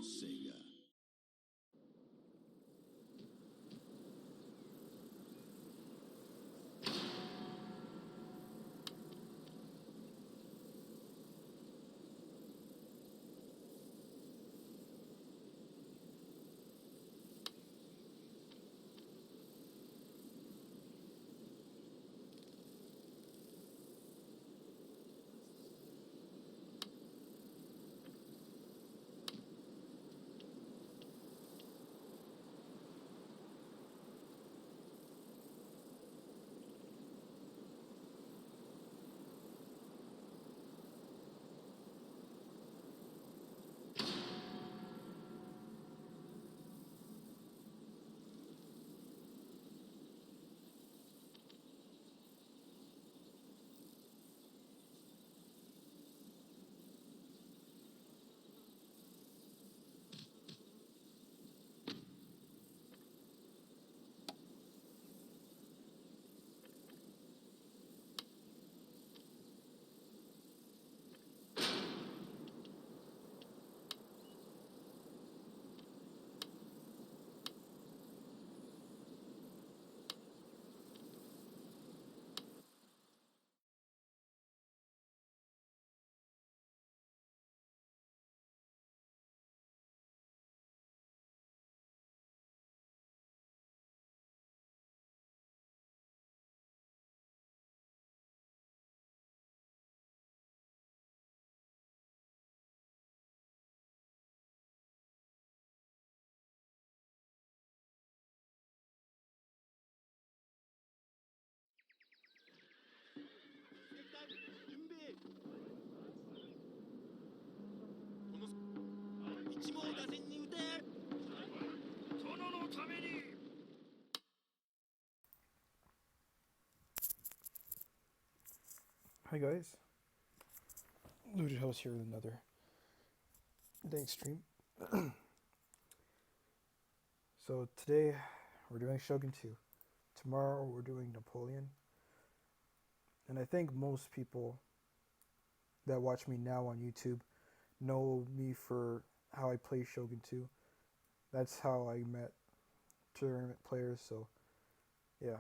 Sega. Hi guys, Lewted House here with another day stream. So today we're doing Shogun 2. Tomorrow we're doing Napoleon. And I think most people that watch me now on YouTube know me for how I play Shogun 2. That's how I met tournament players, so yeah.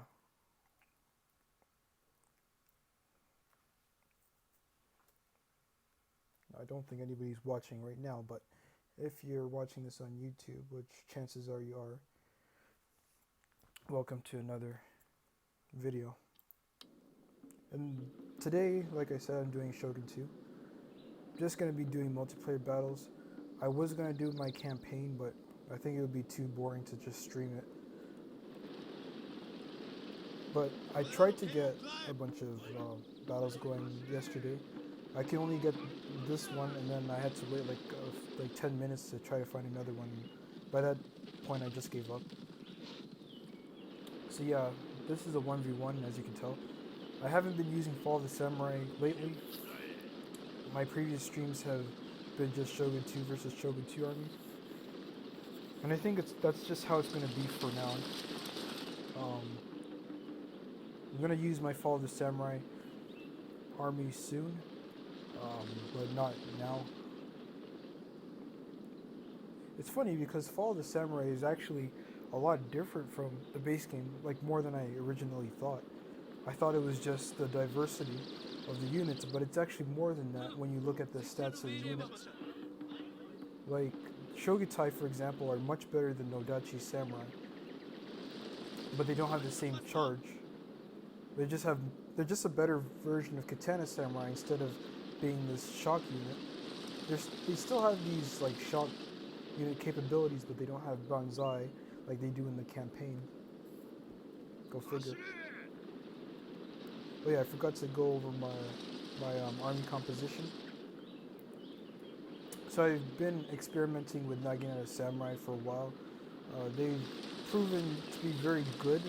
I don't think anybody's watching right now, but if you're watching this on YouTube, which chances are you are, welcome to another video. And today, like I said, I'm doing Shogun 2. Just going to be doing multiplayer battles. I was going to do my campaign, but I think it would be too boring to just stream it. But I tried to get a bunch of battles going yesterday. I can only get this one, and then I had to wait like 10 minutes to try to find another one. By that point, I just gave up. So yeah, this is a 1v1, as you can tell. I haven't been using Fall of the Samurai lately. My previous streams have been just Shogun 2 versus Shogun 2 army. And I think that's just how it's going to be for now. I'm going to use my Fall of the Samurai army soon, but not now. It's funny because Fall of the Samurai is actually a lot different from the base game, like more than I originally thought. I thought it was just the diversity of the units, but it's actually more than that when you look at the stats of the units. Like, Shogitai, for example, are much better than Nodachi Samurai, but they don't have the same charge. They're just a better version of Katana Samurai instead of being this shock unit. They still have these like shock unit capabilities, but they don't have Banzai like they do in the campaign. Go figure. Oh yeah, I forgot to go over my army composition. So I've been experimenting with Naginata Samurai for a while. They've proven to be very good.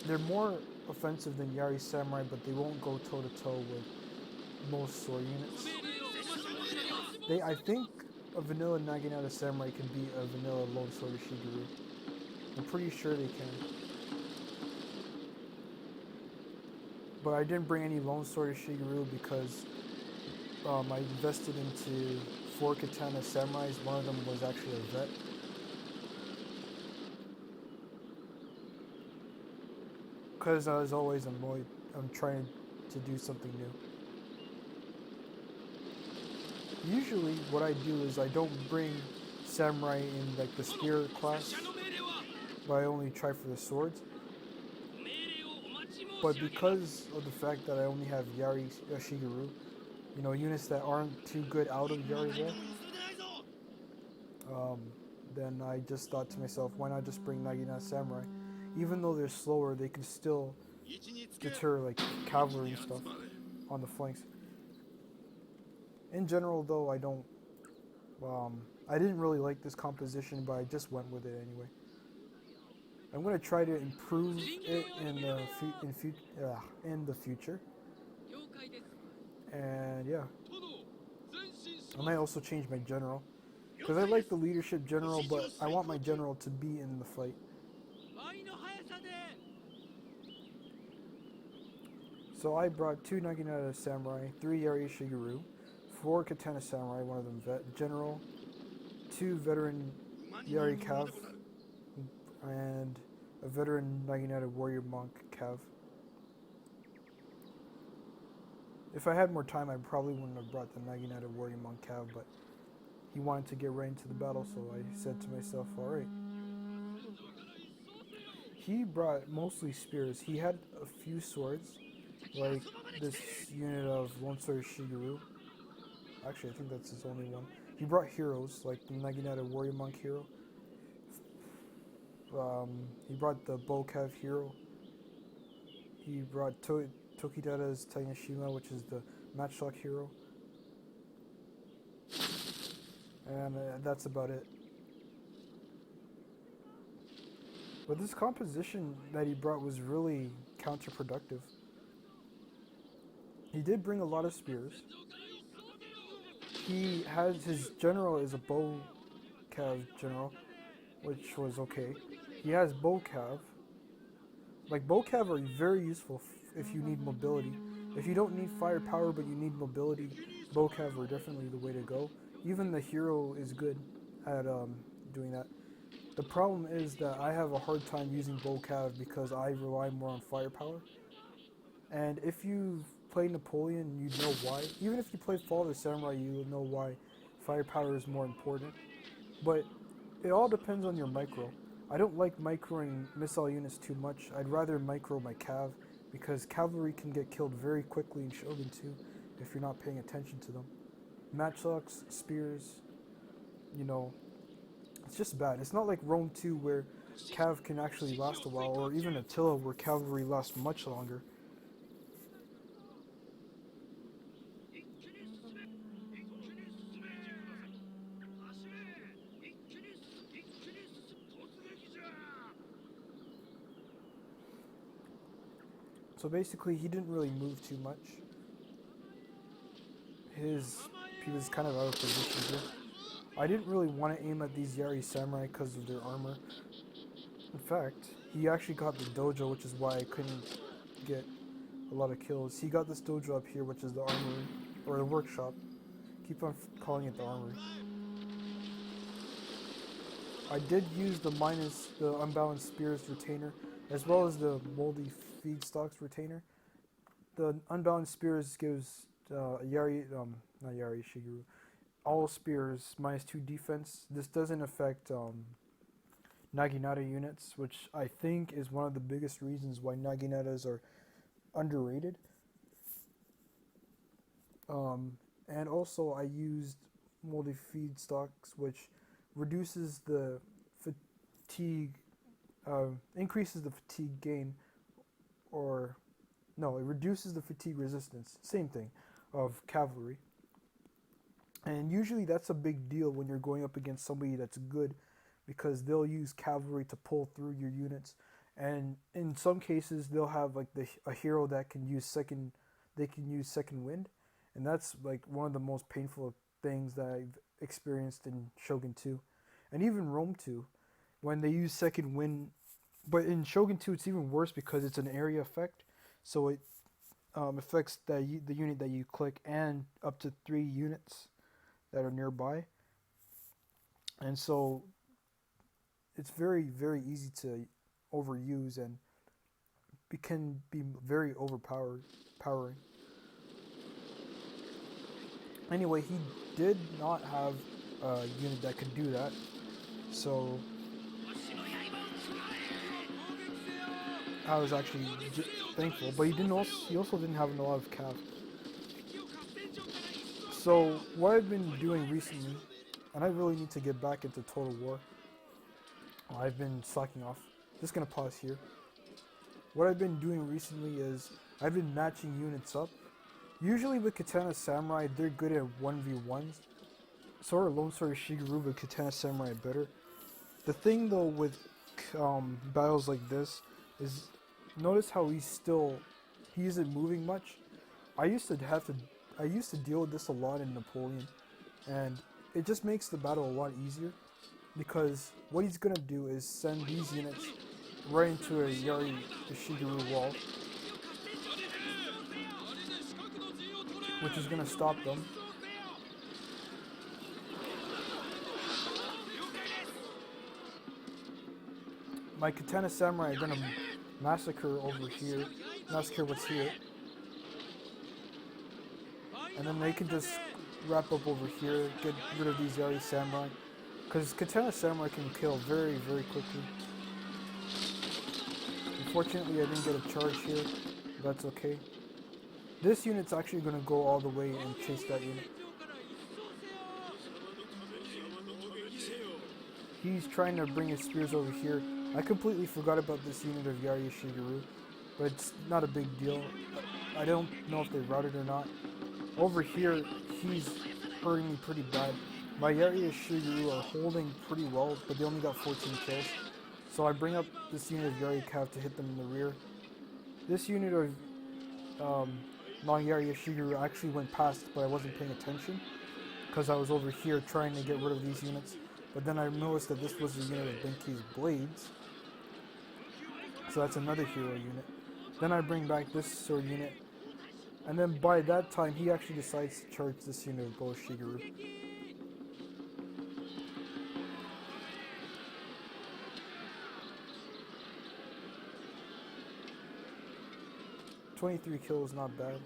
They're more offensive than Yari Samurai, but they won't go toe-to-toe with most sword units. I think a vanilla Naginata Samurai can beat a vanilla Lone Sword Shigaryu. I'm pretty sure they can. But I didn't bring any Lone Sword Shigaryu because I invested into four katana samurais. One of them was actually a vet. Because as always, I'm trying to do something new. Usually, what I do is I don't bring samurai in like the spear class, but I only try for the swords. But because of the fact that I only have Yari Shigeru, units that aren't too good out of Yari there, then I just thought to myself, why not just bring Nagina Samurai? Even though they're slower, they can still deter like cavalry and stuff on the flanks. In general, though, I didn't really like this composition, but I just went with it anyway. I'm gonna try to improve it in the future, and yeah, I might also change my general because I like the leadership general, but I want my general to be in the fight. So I brought 2 Naginata Samurai, 3 Yari Shigeru, 4 Katana Samurai, one of them vet, general, 2 veteran Yari Cav, and a veteran Naginata Warrior Monk Cav. If I had more time, I probably wouldn't have brought the Naginata Warrior Monk Cav, but he wanted to get right into the battle, so I said to myself, alright. He brought mostly spears. He had a few swords, like this unit of Lone Sword Shigeru. Actually, I think that's his only one. He brought heroes, like the Naginata Warrior Monk hero. He brought the Bow Cav hero. He brought Tokidata's Tainashima, which is the Matchlock hero. And that's about it. But this composition that he brought was really counterproductive. He did bring a lot of spears. He has his general is a Bow Cav general, which was okay. He has Bow Cav. Like, Bow Cav are very useful if you need mobility. If you don't need firepower but you need mobility, Bow Cav are definitely the way to go. Even the hero is good at doing that. The problem is that I have a hard time using Bow Cav because I rely more on firepower. And if you've played Napoleon, you know why. Even if you play Fall of the Samurai, you'll know why firepower is more important. But it all depends on your micro. I don't like microing missile units too much. I'd rather micro my cav because cavalry can get killed very quickly in Shogun 2 if you're not paying attention to them. Matchlocks, spears, it's just bad. It's not like Rome 2 where cav can actually last a while, or even Attila where cavalry lasts much longer. So basically, he didn't really move too much. He was kind of out of position here. I didn't really want to aim at these Yari Samurai because of their armor. In fact, he actually got the dojo, which is why I couldn't get a lot of kills. He got this dojo up here, which is the armory, or the workshop. Keep on calling it the armory. I did use the unbalanced spears retainer, as well as the moldy feedstocks retainer. The unbalanced spears gives not Yari Shigeru, all spears -2 defense. This doesn't affect Naginata units, which I think is one of the biggest reasons why Naginatas are underrated. And also I used moldy feedstocks, which reduces the fatigue, increases the fatigue gain, or no, it reduces the fatigue resistance, same thing, of cavalry. And usually that's a big deal when you're going up against somebody that's good, because they'll use cavalry to pull through your units. And in some cases they'll have like a hero that can use second wind, and that's like one of the most painful things that I've experienced in Shogun 2 and even Rome 2 when they use second wind. But in Shogun 2 it's even worse because it's an area effect, so it affects the unit that you click and up to 3 units. that are nearby, and so it's very very easy to overuse, and it can be very powering. Anyway, he did not have a unit that could do that, so I was actually thankful. But he also didn't have a lot of cap. So what I've been doing recently, and I really need to get back into Total War. I've been slacking off. Just gonna pause here. What I've been doing recently is I've been matching units up. Usually with Katana Samurai, they're good at 1v1s. So are Lone Sword Shigeru, but Katana Samurai better. The thing though with battles like this is, notice how he isn't moving much. I used to deal with this a lot in Napoleon, and it just makes the battle a lot easier, because what he's gonna do is send these units right into a Yari Shigeru wall, which is gonna stop them. My Katana Samurai are gonna massacre what's here, and then they can just wrap up over here, get rid of these Yari Samurai, because Katana Samurai can kill very very quickly. Unfortunately I didn't get a charge here, but that's okay. This unit's actually gonna go all the way and chase that unit. He's trying to bring his spears over here. I completely forgot about this unit of Yari Shigeru, but it's not a big deal. I don't know if they routed or not. Over here, he's hurting me pretty bad. My Yari Shigeru are holding pretty well, but they only got 14 kills. So I bring up this unit of Yari Cav to hit them in the rear. This unit of non-Yari Shigeru actually went past, but I wasn't paying attention, because I was over here trying to get rid of these units. But then I noticed that this was a unit of Benkei's blades. So that's another hero unit. Then I bring back this sword unit. And then by that time, he actually decides to charge this unit of Bo Shigeru. "23 kills, not bad."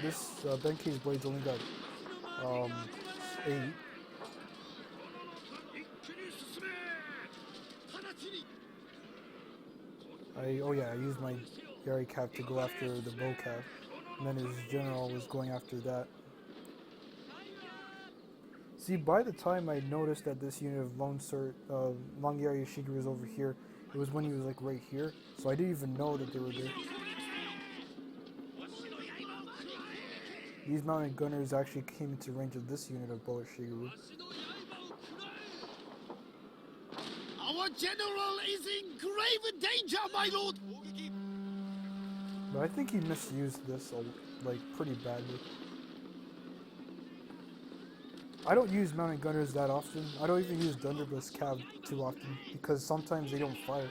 This Benkei's blades only got 8. I used my Yari Cap to go after the Bow Cap, and then his general was going after that. See, by the time I noticed that this unit of Long Yari Shigeru was over here, it was when he was like right here, so I didn't even know that they were there. These mounted gunners actually came into range of this unit of Boa Shigeru. Our general is in grave danger, my lord! But I think he misused this like pretty badly. I don't use mounted gunners that often. I don't even use Thunderblast Cav too often, because sometimes they don't fire.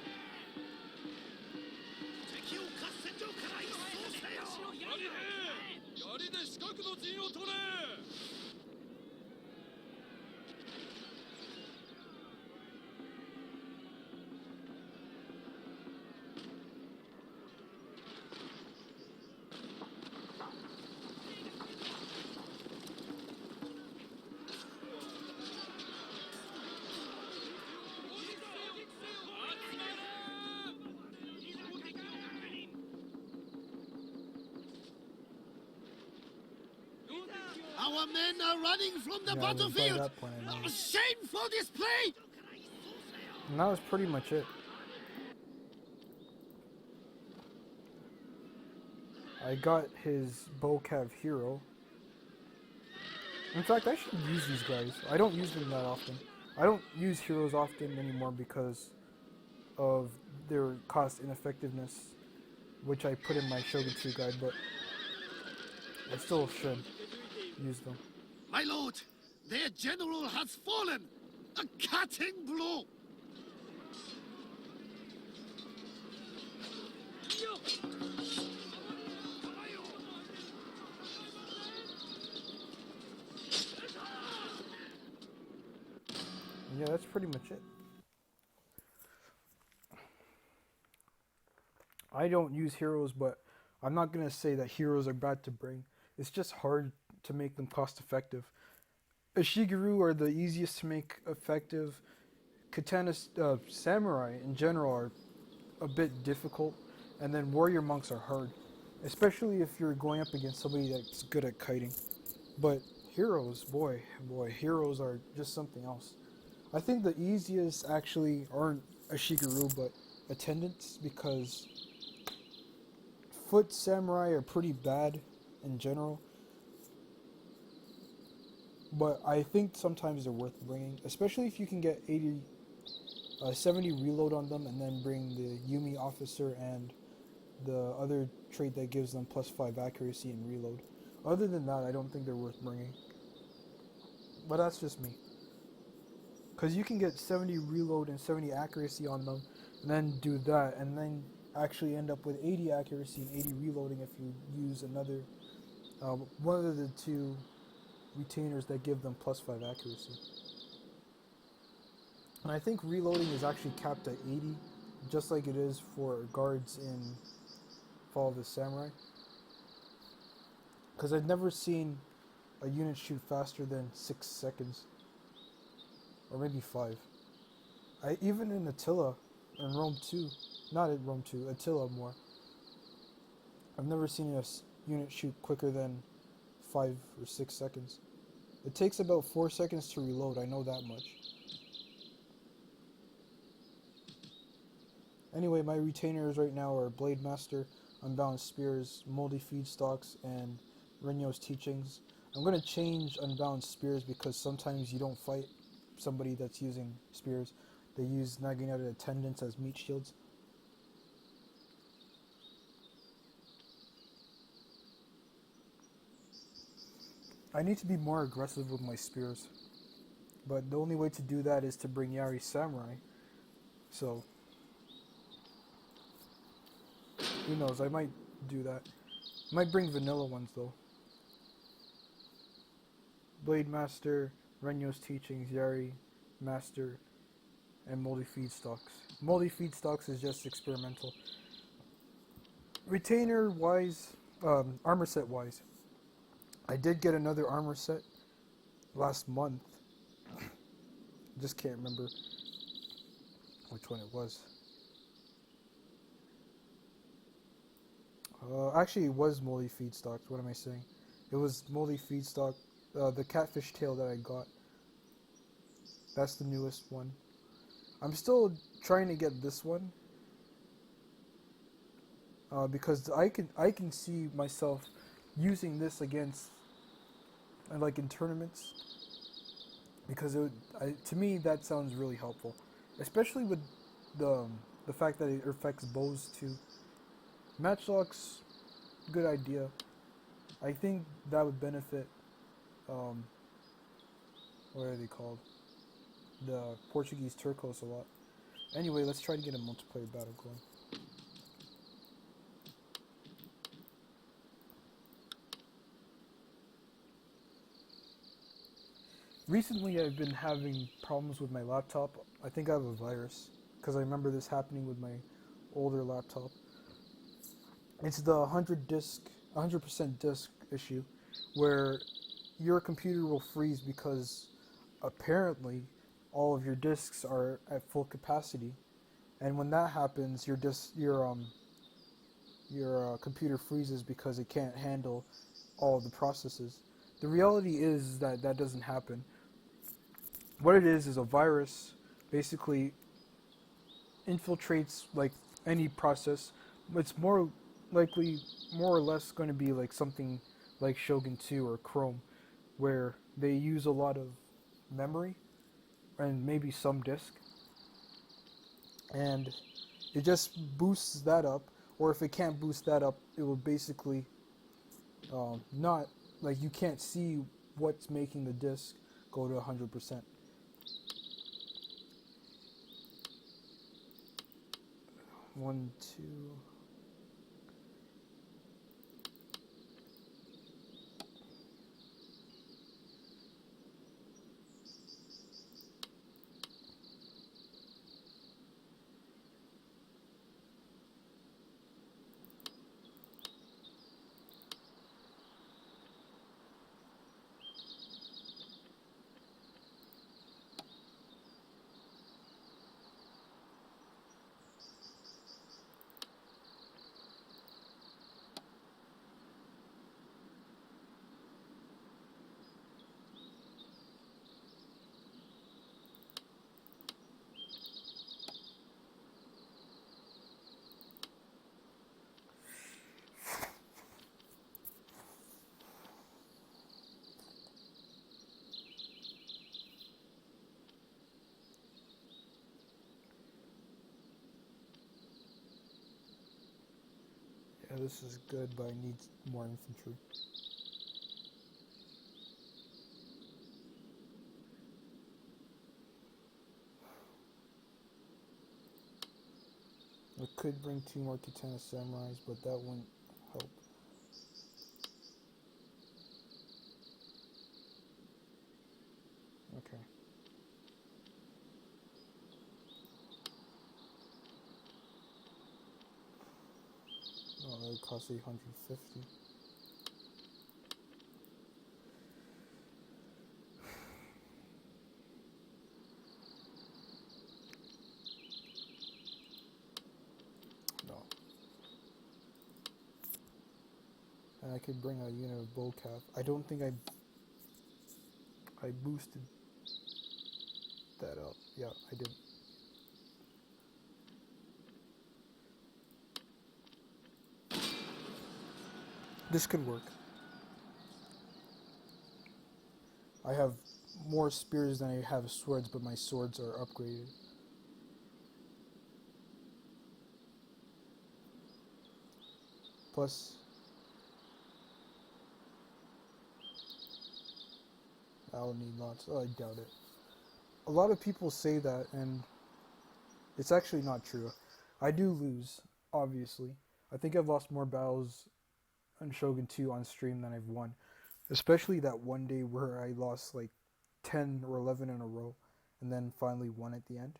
Our men are running from the battlefield! A shameful display! And that was pretty much it. I got his Bocav hero. In fact, I should use these guys. I don't use them that often. I don't use heroes often anymore because of their cost ineffectiveness, which I put in my Shogun 2 guide, but I still should use them. My lord, their general has fallen. A cutting blow. Yeah, that's pretty much it. I don't use heroes, but I'm not gonna say that heroes are bad to bring. It's just hard to make them cost effective. Ashigaru are the easiest to make effective. Katana samurai in general are a bit difficult, and then warrior monks are hard, especially if you're going up against somebody that's good at kiting. But heroes, boy, heroes are just something else. I think the easiest actually aren't Ashigaru, but attendants, because foot samurai are pretty bad in general. But I think sometimes they're worth bringing, especially if you can get 70 reload on them and then bring the Yumi officer and the other trait that gives them +5 accuracy and reload. Other than that, I don't think they're worth bringing. But that's just me. Because you can get 70 reload and 70 accuracy on them, and then do that, and then actually end up with 80 accuracy and 80 reloading if you use another, one of the two retainers that give them +5 accuracy. And I think reloading is actually capped at 80, just like it is for guards in Fall of the Samurai. Because I've never seen a unit shoot faster than 6 seconds. Or maybe 5. Even in Attila, in Rome 2, not in Rome 2, Attila more. I've never seen a unit shoot quicker than 5 or 6 seconds. It takes about 4 seconds to reload, I know that much. Anyway, my retainers right now are Blade Master, Unbalanced Spears, Moldy Feedstocks, and Renyo's Teachings. I'm going to change Unbalanced Spears because sometimes you don't fight somebody that's using spears. They use Naginata Attendants as meat shields. I need to be more aggressive with my spears, but the only way to do that is to bring Yari Samurai. So, who knows, I might do that. Might bring vanilla ones though. Blade Master, Renyo's Teachings, Yari Master, and Moldy Feedstocks. Moldy Feedstocks is just experimental. Retainer wise, armor set wise, I did get another armor set last month. Just can't remember which one it was. Actually, it was Moldy Feedstocks. What am I saying? It was Moldy Feedstock, the catfish tail that I got. That's the newest one. I'm still trying to get this one because I can see myself using this against like in tournaments, because to me that sounds really helpful, especially with the fact that it affects bows too. Matchlocks, good idea. I think that would benefit what are they called? The Portuguese Turcos a lot. Anyway, let's try to get a multiplayer battle going. Recently, I've been having problems with my laptop. I think I have a virus, because I remember this happening with my older laptop. It's the 100% disk issue, where your computer will freeze because apparently all of your disks are at full capacity, and when that happens, your computer freezes because it can't handle all of the processes. The reality is that that doesn't happen. What it is a virus basically infiltrates like any process. It's more likely, more or less, going to be like something like Shogun 2 or Chrome, where they use a lot of memory and maybe some disk, and it just boosts that up. Or if it can't boost that up, it will basically Not like you can't see what's making the disc go to 100%. One, two. Yeah, this is good, but I need more infantry. I could bring 2 more Katana Samurais, but that wouldn't help. Okay. Oh, that would cost 850. No. And I could bring a unit of Bowcav. I don't think I boosted that up. Yeah, I did. This could work. I have more spears than I have swords, but my swords are upgraded. Plus, I'll need lots. Oh, I doubt it. A lot of people say that, and it's actually not true. I do lose, obviously. I think I've lost more battles on Shogun 2 on stream than I've won. Especially that one day where I lost like 10 or 11 in a row and then finally won at the end.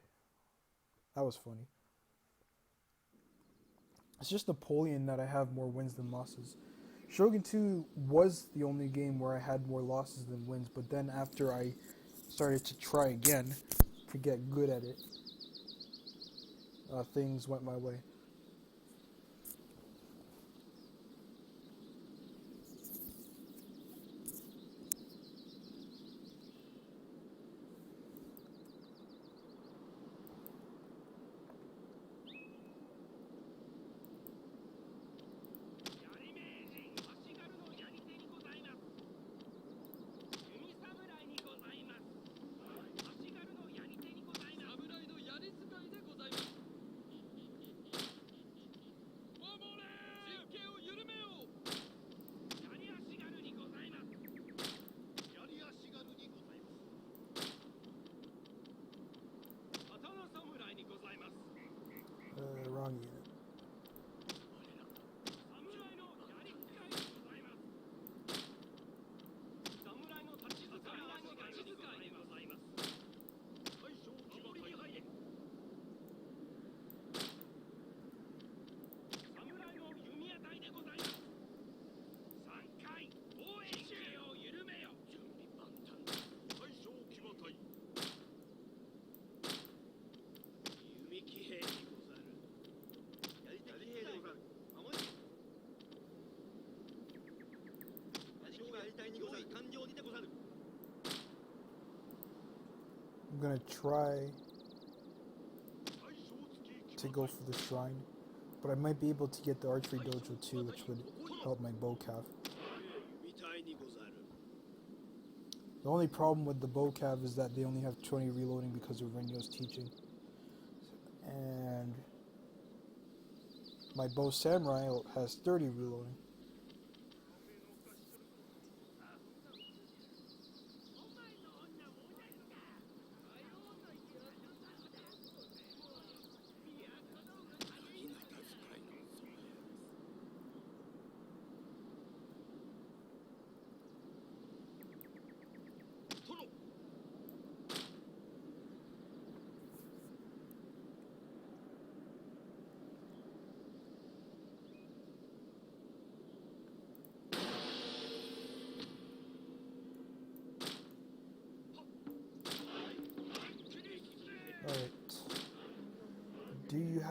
That was funny. It's just Napoleon that I have more wins than losses. Shogun 2 was the only game where I had more losses than wins, but then after I started to try again to get good at it, things went my way. Wrong unit. I'm gonna try to go for the shrine, but I might be able to get the archery dojo too, which would help my Bowcav. The only problem with the Bowcav is that they only have 20 reloading because of Renyo's teaching. And my bow samurai has 30 reloading.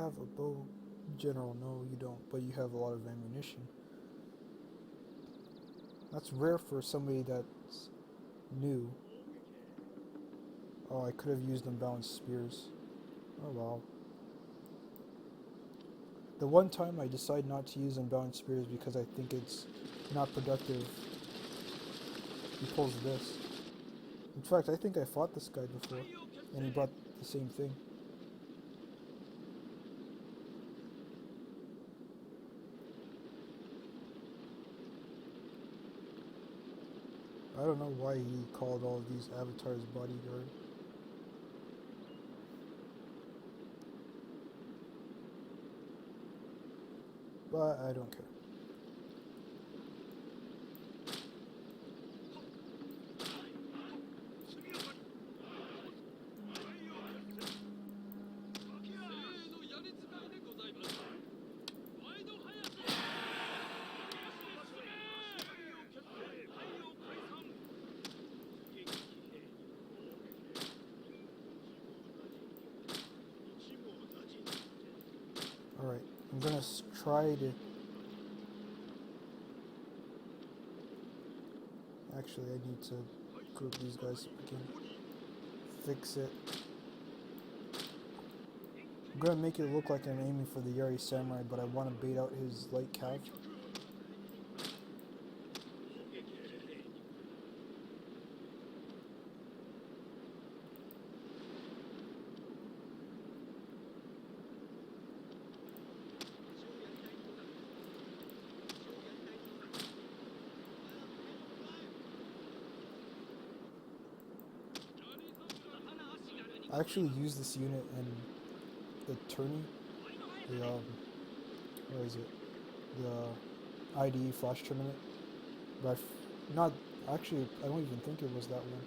have a bow, General? No, you don't, but you have a lot of ammunition. That's rare for somebody that's new. Oh, I could have used unbalanced spears. Oh wow. The one time I decide not to use unbalanced spears because I think it's not productive, he pulls this. In fact, I think I fought this guy before, and he brought the same thing. I don't know why he called all of these avatars bodyguard. But I don't care. Alright, I'm gonna try to... Actually, I need to group these guys up again. Fix it. I'm gonna make it look like I'm aiming for the Yari Samurai, but I want to bait out his light cav. I actually used this unit in the tourney, what is it? The IDE Flash tournament. But not, actually, I don't even think it was that one.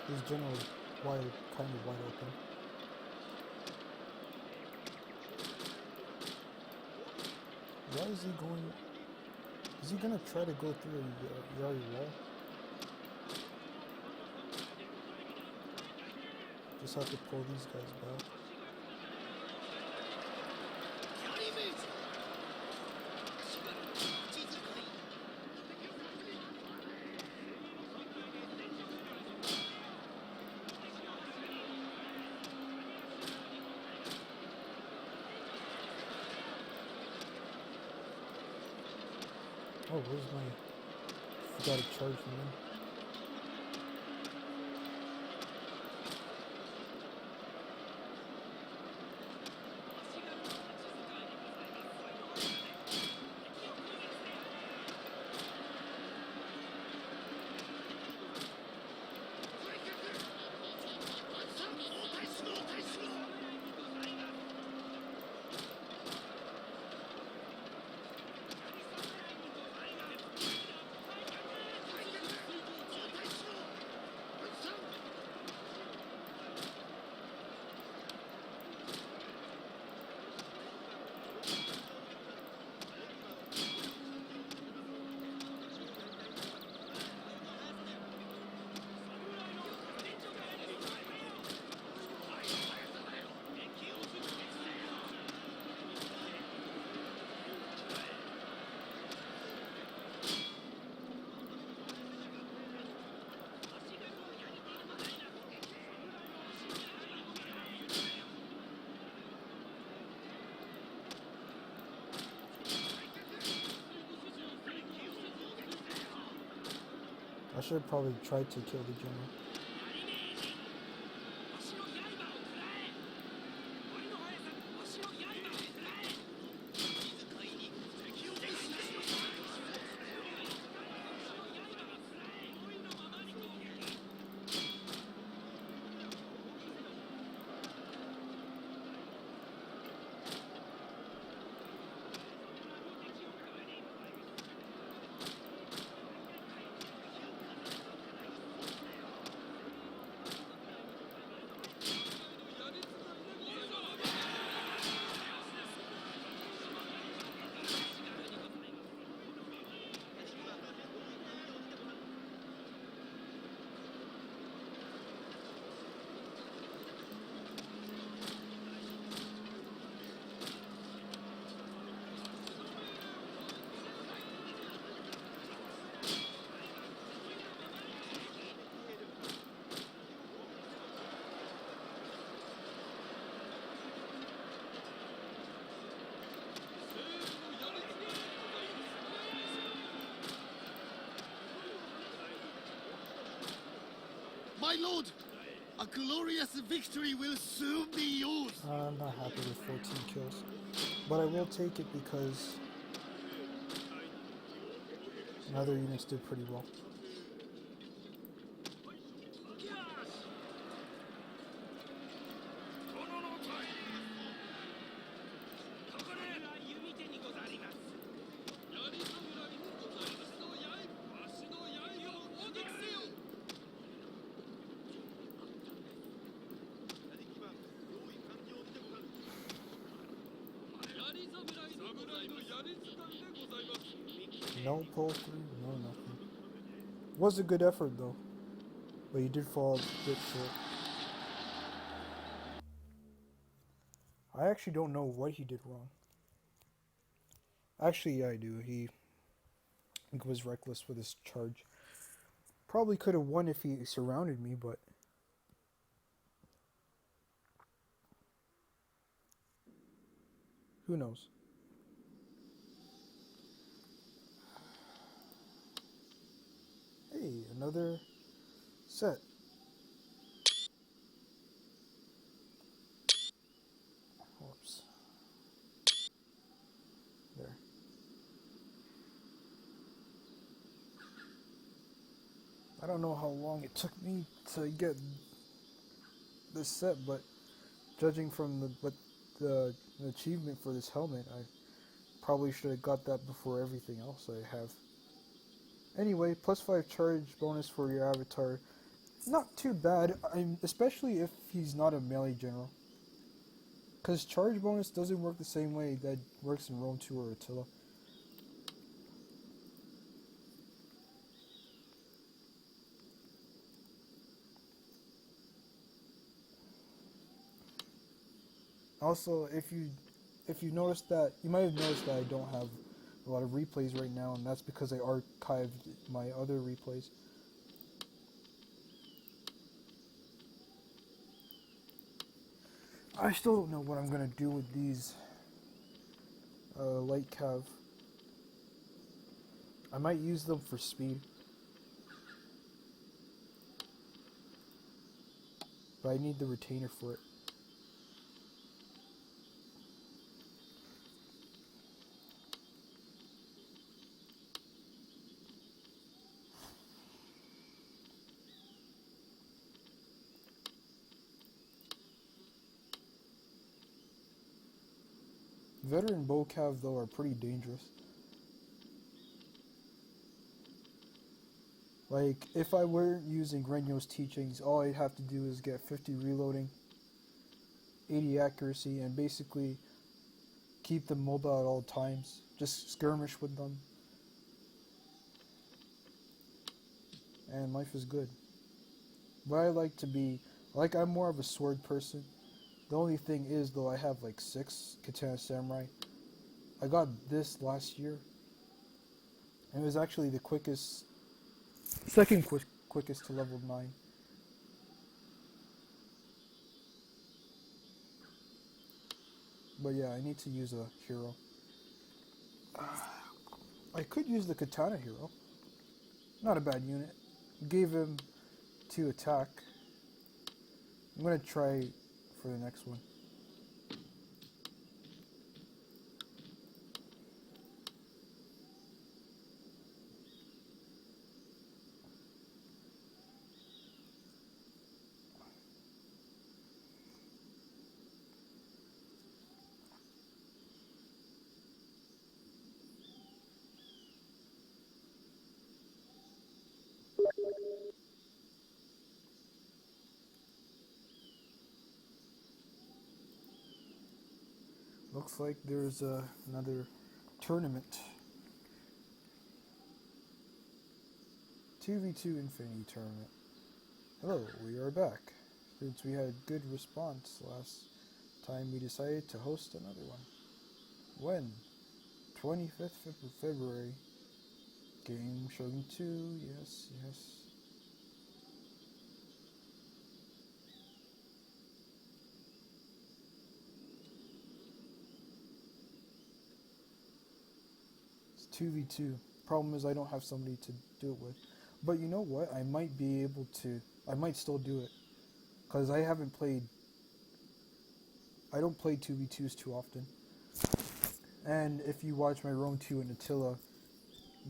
His general is kind of wide open. Why is he going? Is he gonna try to go through the Yari wall? Just have to pull these guys back. Oh, where's my... Forgot to charge him in. I should have probably tried to kill the general. My lord, a glorious victory will soon be yours. I'm not happy with 14 kills. But I will take it because other units did pretty well. No pull through, no nothing. Was a good effort though, but he did fall a bit short. I actually don't know what he did wrong. Actually, yeah, I do. He was reckless with his charge. Probably could have won if he surrounded me, but who knows? Hey, another set. Whoops. There. I don't know how long it took me to get this set, but judging from the achievement for this helmet, I probably should have got that before everything else I have. Anyway, +5 charge bonus for your avatar. Not too bad, especially if he's not a melee general. Because charge bonus doesn't work the same way that works in Rome 2 or Attila. Also, if you notice that, you might have noticed that I don't have a lot of replays right now, and that's because I archived my other replays. I still don't know what I'm gonna do with these light cav. I might use them for speed, but I need the retainer for it. Veteran bow cav though are pretty dangerous. Like, if I weren't using Renyo's teachings, all I'd have to do is get 50 reloading, 80 accuracy, and basically keep them mobile at all times. Just skirmish with them. And life is good. But I like to be, I'm more of a sword person. The only thing is, though, I have like 6 Katana Samurai. I got this last year. And it was actually the second quickest to level 9. But yeah, I need to use a hero. I could use the Katana hero. Not a bad unit. Gave him 2 attack. I'm gonna try for the next one. Looks like there's another tournament. 2v2 Infinity Tournament. Hello, we are back. Since we had a good response last time, we decided to host another one. When? 25th of February. Game Shogun 2, yes. It's 2v2. Problem is I don't have somebody to do it with. But you know what? I might be able to. I might still do it. Because I don't play 2v2s too often. And if you watch my Rome 2 and Attila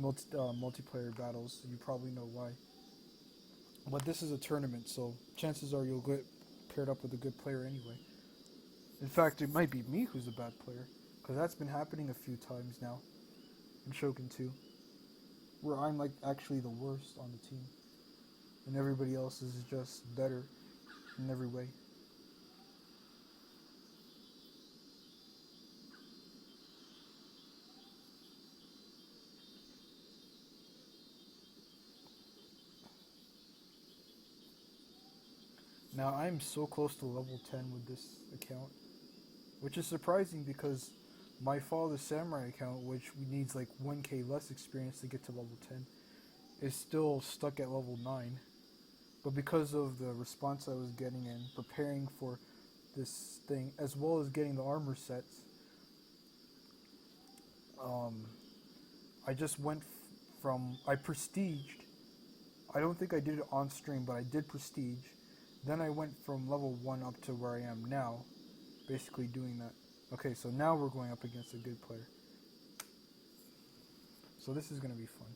multiplayer battles, you probably know why. But this is a tournament, so chances are you'll get paired up with a good player anyway. In fact, it might be me who's a bad player. Because that's been happening a few times now. In Shogun 2. Where I'm like actually the worst on the team. And everybody else is just better in every way. Now I'm so close to level 10 with this account. Which is surprising because my Fall of the Samurai account, which needs like 1k less experience to get to level 10, is still stuck at level 9. But because of the response I was getting and preparing for this thing, as well as getting the armor sets, I just went I prestiged. I don't think I did it on stream, but I did prestige. Then I went from level 1 up to where I am now, basically doing that. Okay, so now we're going up against a good player. So this is going to be fun.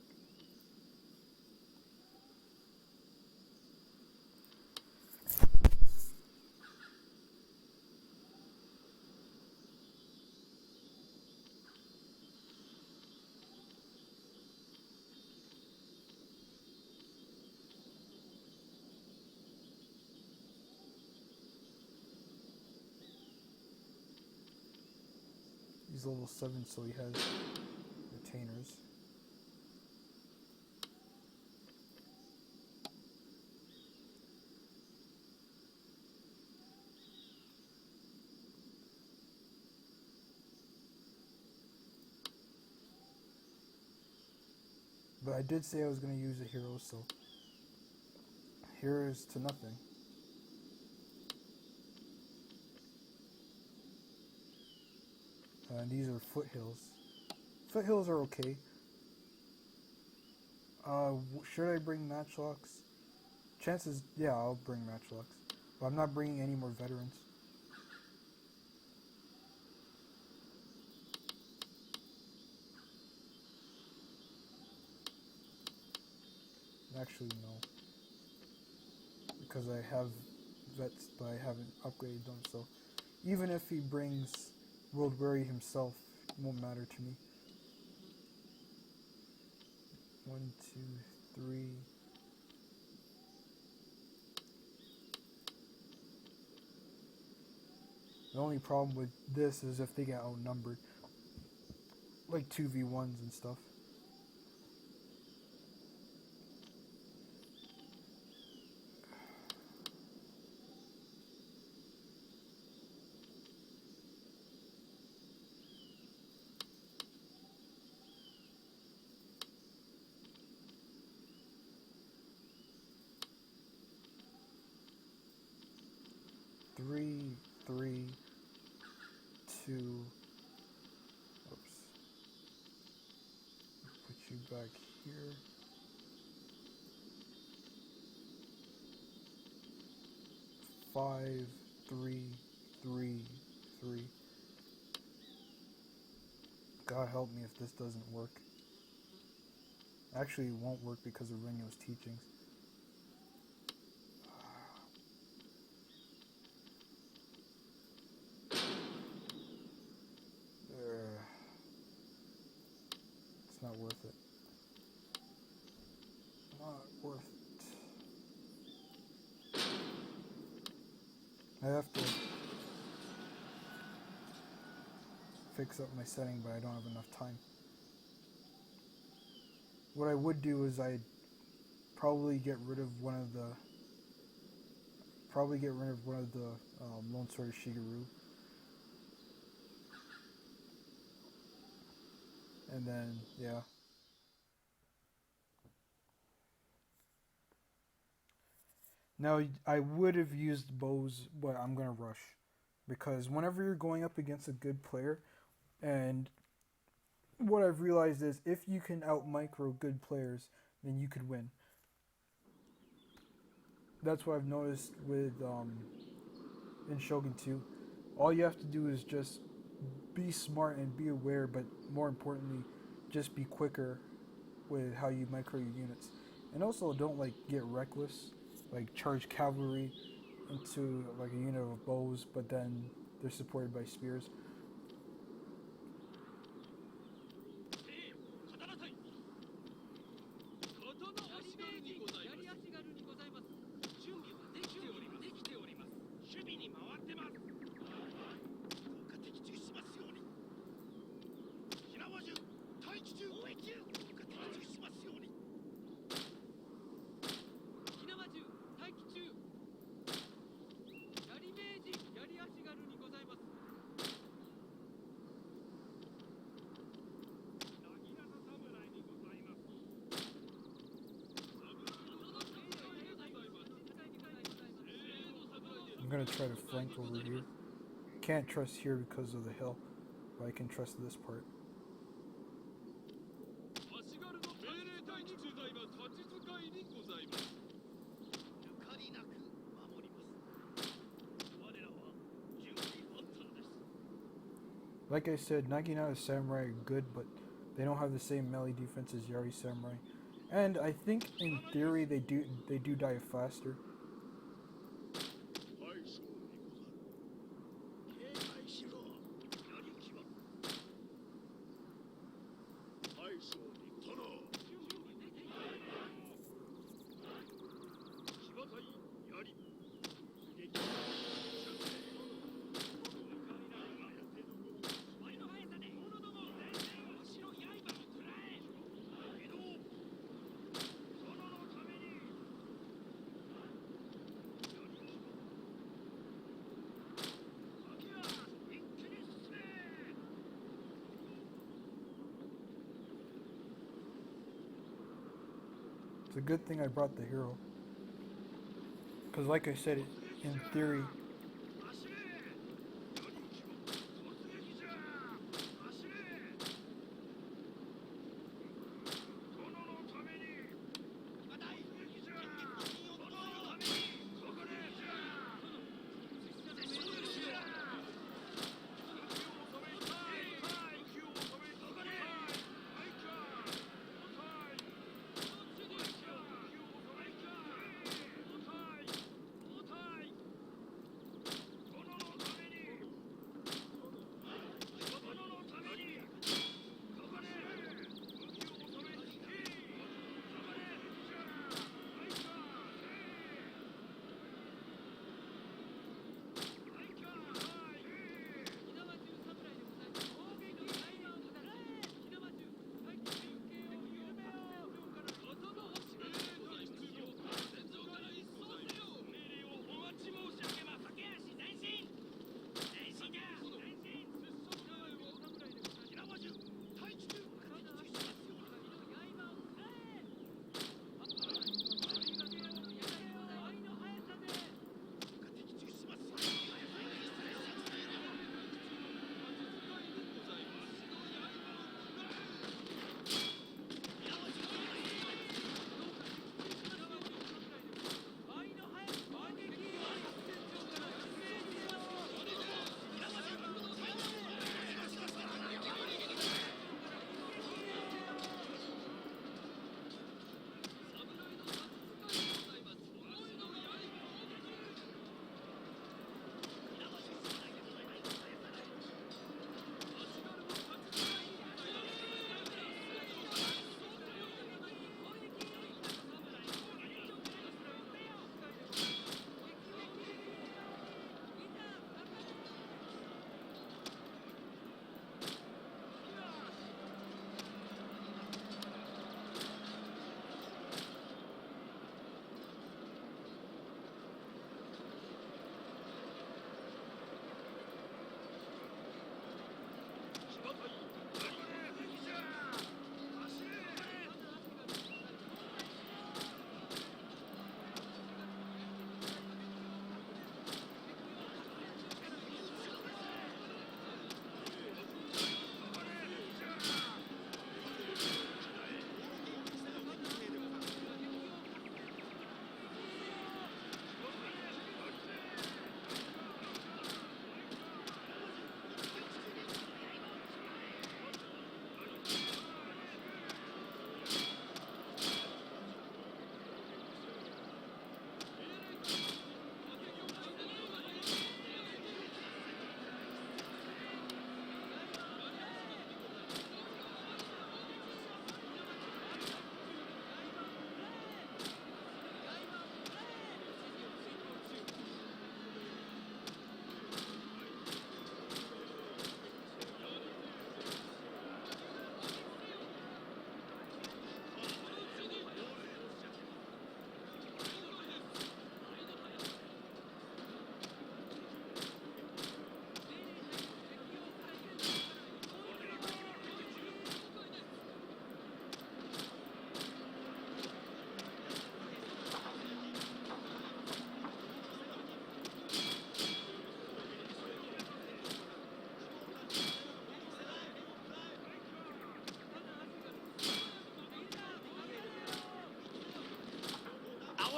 He's level 7, so he has retainers. But I did say I was going to use a hero, so here is to nothing. And these are foothills. Foothills are okay. Should I bring matchlocks? Chances, yeah, I'll bring matchlocks. But I'm not bringing any more veterans. Actually, no. Because I have vets, but I haven't upgraded them, so even if he brings World Weary himself, it won't matter to me. 1, 2, 3. The only problem with this is if they get outnumbered. Like 2v1s and stuff. Three, 2. Oops. Put you back here. 5, 3, 3, 3. God help me if this doesn't work. Actually, it won't work because of Renyo's teachings. It's not worth it. Not worth it. I have to fix up my setting, but I don't have enough time. What I would do is I'd probably get rid of one of the Lone Sword of Shigeru, and then yeah. Now I would have used bows, but I'm gonna rush because whenever you're going up against a good player, and what I've realized is if you can out micro good players, then you could win. That's what I've noticed with in Shogun 2. All you have to do is just be smart and be aware, but more importantly, just be quicker with how you micro your units. And also don't like get reckless, like charge cavalry into like a unit of bows, but then they're supported by spears. I'm gonna try to flank over here. Can't trust here because of the hill, but I can trust this part. Like I said, Naginata Samurai are good, but they don't have the same melee defense as Yari Samurai. And I think in theory they do die faster. It's a good thing I brought the hero. Because like I said, in theory,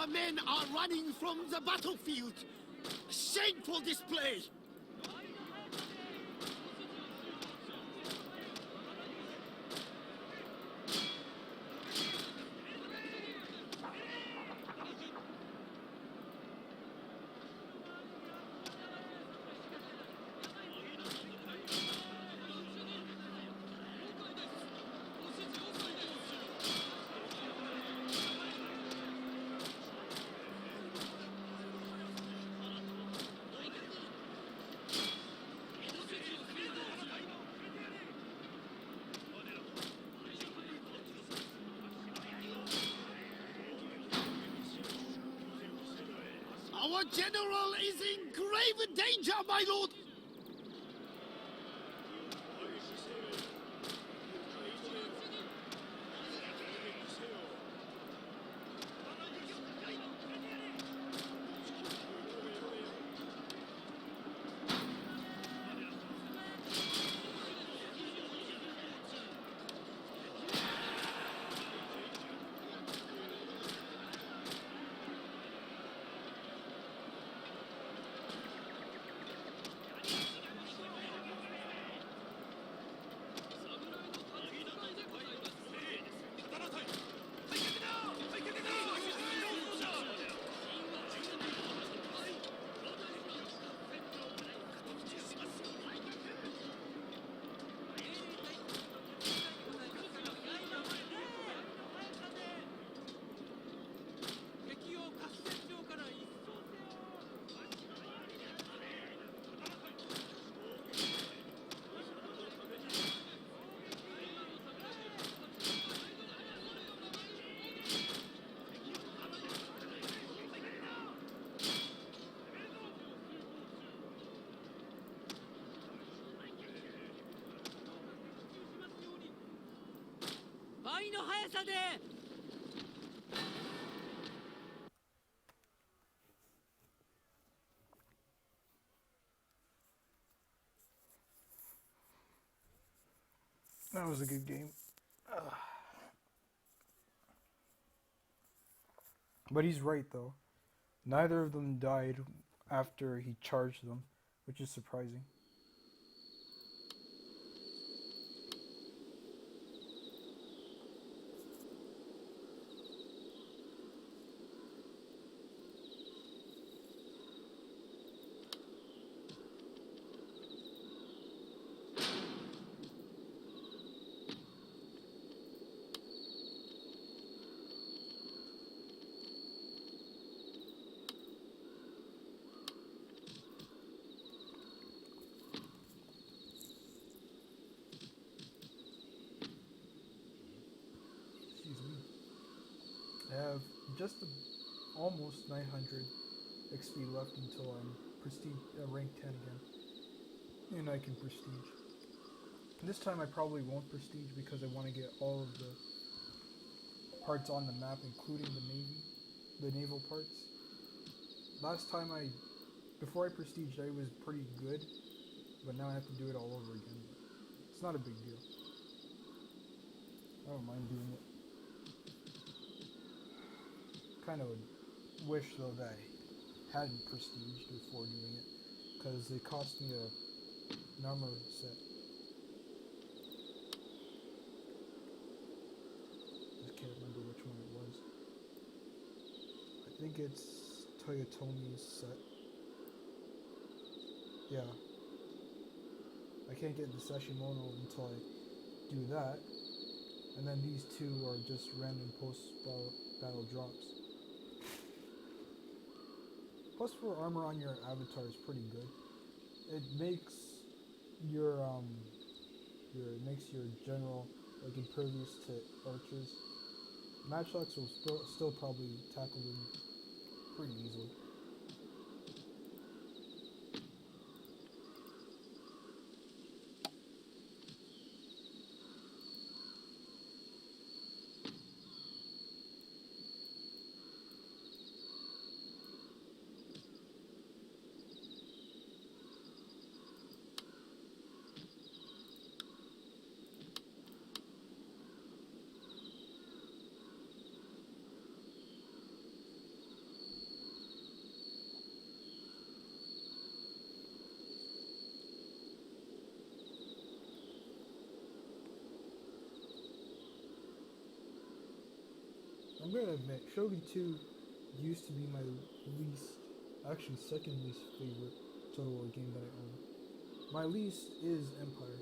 Our men are running from the battlefield. Shameful display! Our general is in grave danger, my lord! That was a good game. But he's right, though. Neither of them died after he charged them, which is surprising. I have just almost 900 XP left until I'm prestige rank 10 again, and I can prestige. This time I probably won't prestige because I want to get all of the parts on the map, including the naval parts. Last time before I prestiged, I was pretty good, but now I have to do it all over again. It's not a big deal. I don't mind doing it. Kind of wish though that I hadn't prestiged before doing it, because it cost me an armor set. I can't remember which one it was. I think it's Toyotomi's set. Yeah. I can't get the Sashimono until I do that. And then these two are just random post-battle drops. Plus 4 armor on your avatar is pretty good. It makes your general like impervious to archers. Matchlocks will still probably tackle them pretty easily. gonna admit, Shogun 2 used to be my least, actually second least favorite Total War game that I own. My least is Empire,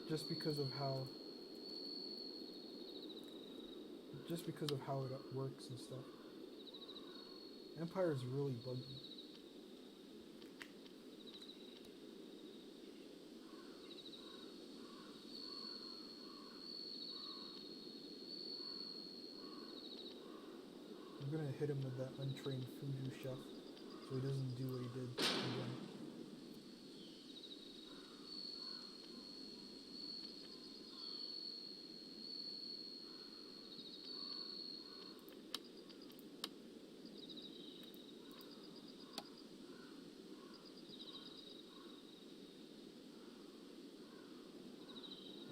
just because of how it works and stuff. Empire is really buggy. I'm gonna hit him with that untrained Fuju chef, so he doesn't do what he did again.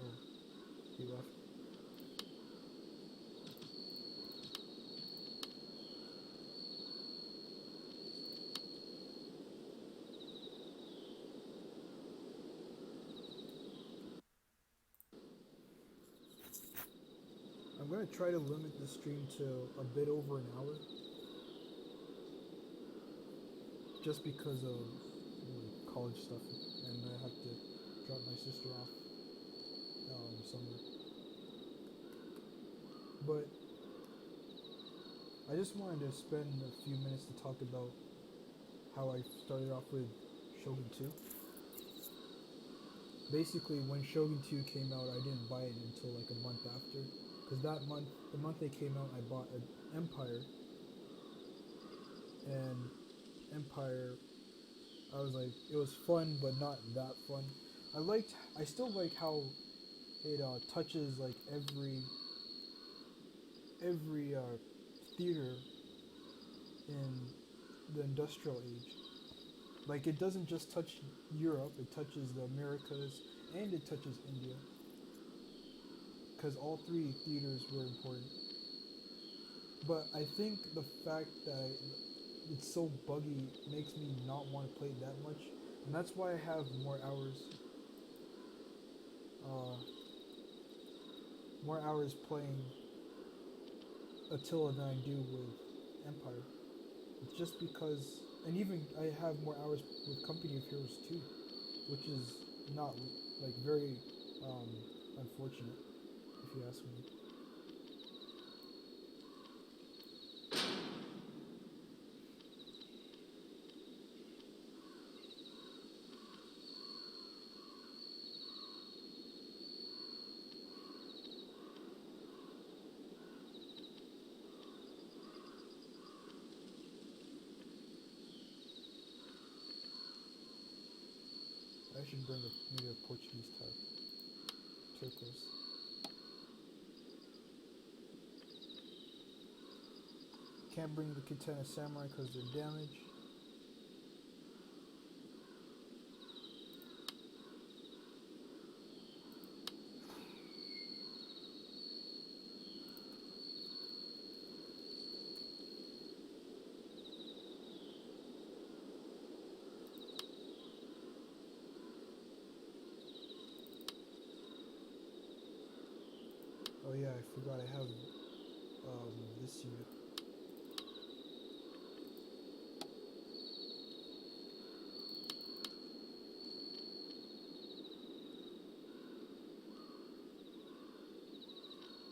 Oh, he left. I'm gonna try to limit the stream to a bit over an hour, just because of college stuff, and I have to drop my sister off somewhere. But I just wanted to spend a few minutes to talk about how I started off with Shogun 2. Basically, when Shogun 2 came out, I didn't buy it until like a month after. Because that month, the month they came out, I bought an Empire. And Empire, I was like, it was fun, but not that fun. I still like how it touches like every theater in the industrial age. Like, it doesn't just touch Europe, it touches the Americas, and it touches India. Because all three theaters were important. But I think the fact that it's so buggy makes me not want to play it that much. And that's why I have more hours playing Attila than I do with Empire. It's just because, and even I have more hours with Company of Heroes too, which is not like very unfortunate, if you ask me. I should bring maybe a Portuguese type. Turcos. Can't bring the Katana Samurai because they're damaged. Oh yeah, I forgot I have this unit.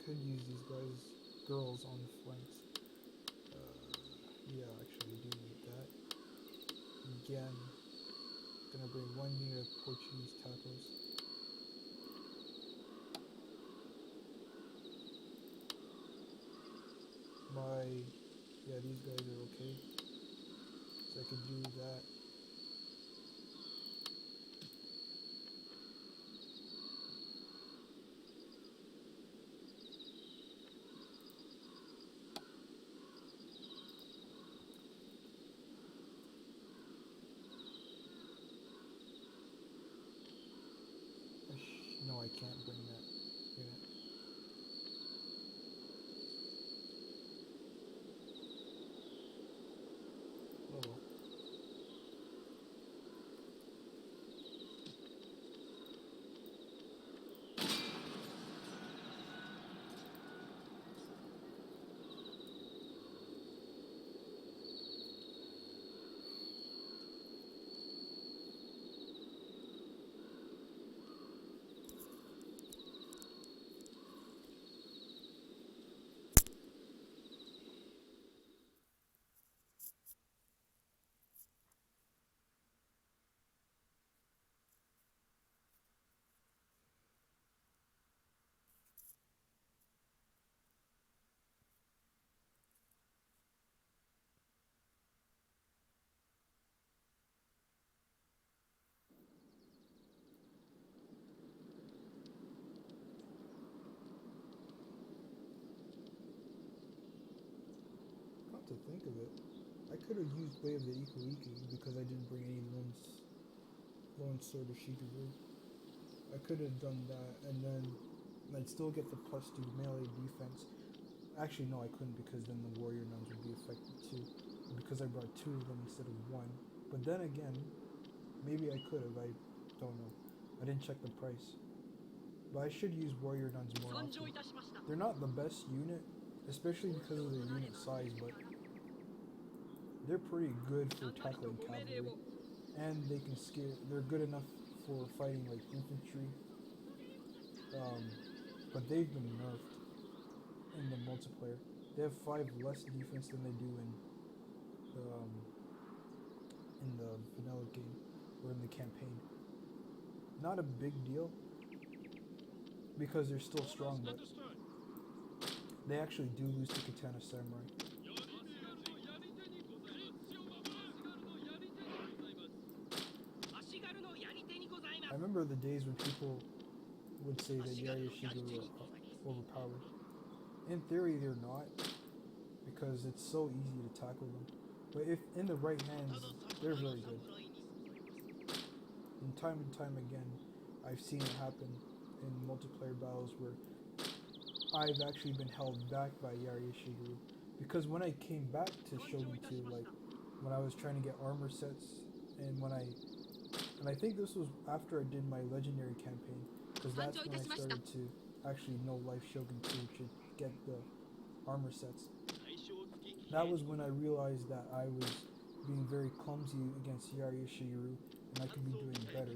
Could use these girls on the flanks. Yeah, actually I do need that. Again, gonna bring one unit of Portuguese tacos. Yeah, these guys are okay. So I could do that. No, I can't bring that unit. Oh well. to think of it, I could have used Way of the Ikuiki because I didn't bring any lone sword or Shiguru. I could have done that, and then I'd still get the +2 melee defense. Actually, no, I couldn't because then the warrior nuns would be affected too. Because I brought 2 of them instead of 1. But then again, maybe I could have. I don't know. I didn't check the price. But I should use warrior nuns more often. They're not the best unit, especially because of their unit size, but they're pretty good for tackling cavalry. And they can scale. They're good enough for fighting like infantry. But they've been nerfed in the multiplayer. They have 5 less defense than they do in the vanilla game or in the campaign. Not a big deal because they're still strong, but they actually do lose to Katana Samurai. I remember the days when people would say that Yari Shigeru are overpowered. In theory, they're not, because it's so easy to tackle them. But if in the right hands, they're very good. And time again, I've seen it happen in multiplayer battles where I've actually been held back by Yari Shigeru. Because when I came back to Shogun 2, like when I was trying to get armor sets, and I think this was after I did my legendary campaign, because that's when I started to actually know Life Shogun 2 should get the armor sets. That was when I realized that I was being very clumsy against Yari Shigeru, and I could be doing better.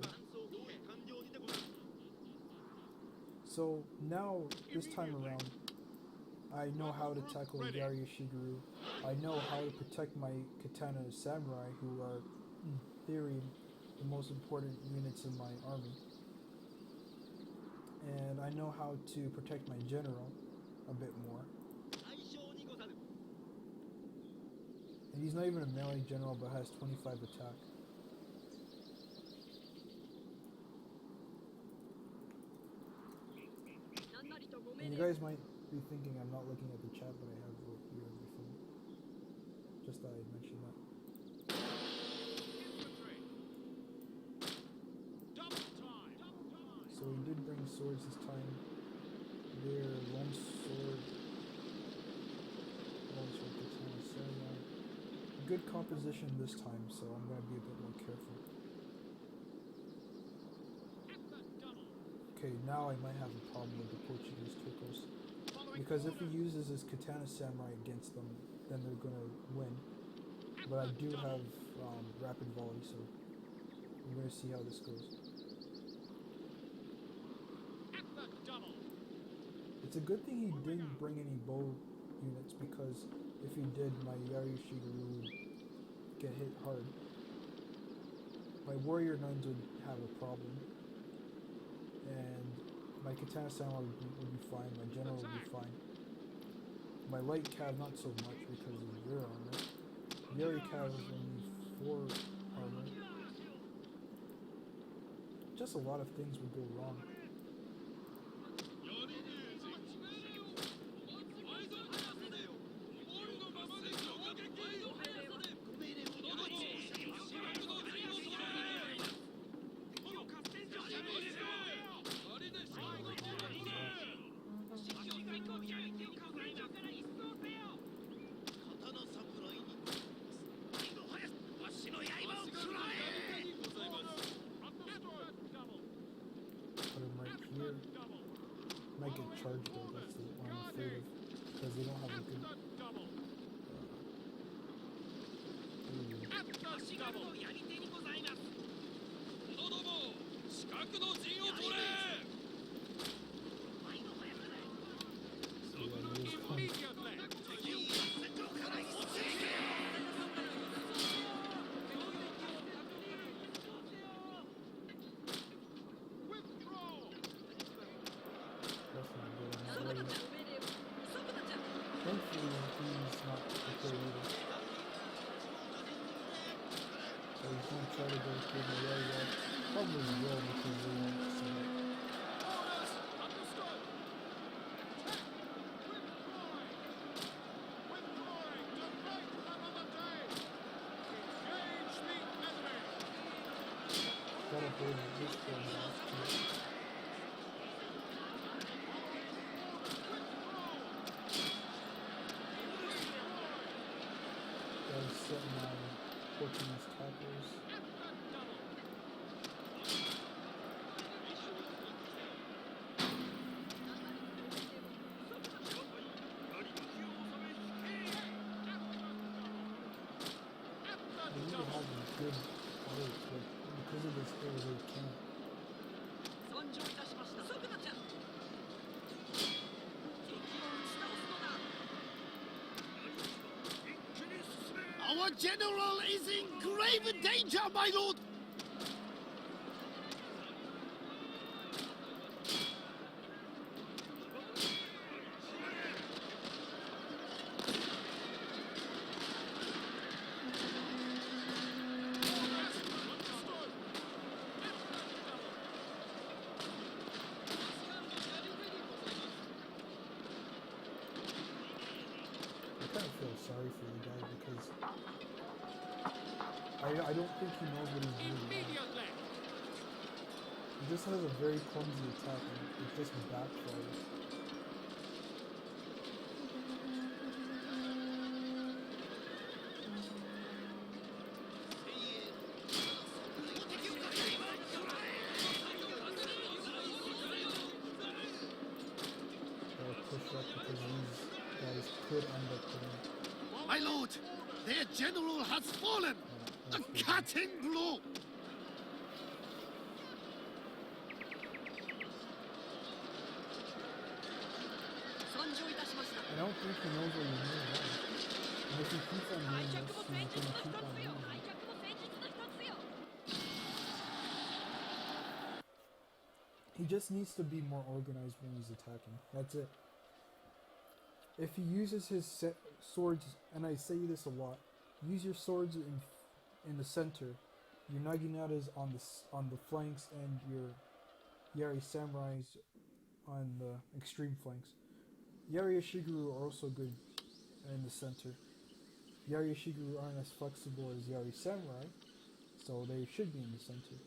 So now, this time around, I know how to tackle Yari Shigeru. I know how to protect my Katana Samurai, who are, in theory, the most important units in my army. And I know how to protect my general a bit more. And he's not even a melee general, but has 25 attack. And you guys might be thinking I'm not looking at the chat, but I have it here on my phone. Just thought I'd mention that. So we did bring swords this time. They're longsword Katana Samurai. Good composition this time, so I'm going to be a bit more careful. Okay, now I might have a problem with the Portuguese Turcos. Because if he uses his Katana Samurai against them, then they're going to win. But I do have rapid volley, so I'm going to see how this goes. It's a good thing he didn't bring any bow units, because if he did, my Yari Shigeru would get hit hard. My warrior nuns would have a problem. And my Katana Samurai would be fine, my general would be fine. My light cav not so much because of their armor. Yari cav is only 4 armor. Just a lot of things would go wrong. Might get charged though, that's the one I'm afraid of, because they don't have a good Thankfully, he's not prepared either. So he's going to try to go through the area. Probably will, because they won't see it. hold this one off too. Gotta set my Portuguese tackles. They need to have a good fight, but because of this hill, they can't. Our general is in grave danger, my lord! I kind of feel sorry for the guy because I don't think he knows what he's doing. He just has a very clumsy attack and it just backfires. Gotta push up because these guys could end up winning. My lord, their general has fallen! A cutting blow! I don't think he knows what he's doing now. And if he keeps on doing this, he's gonna keep on losing. He just needs to be more organized when he's attacking. That's it. If he uses his swords, and I say this a lot, use your swords in the center, your Naginatas on the flanks, and your Yari samurais on the extreme flanks. Yari Shiguru are also good in the center. Yari Shiguru aren't as flexible as Yari samurai, so they should be in the center.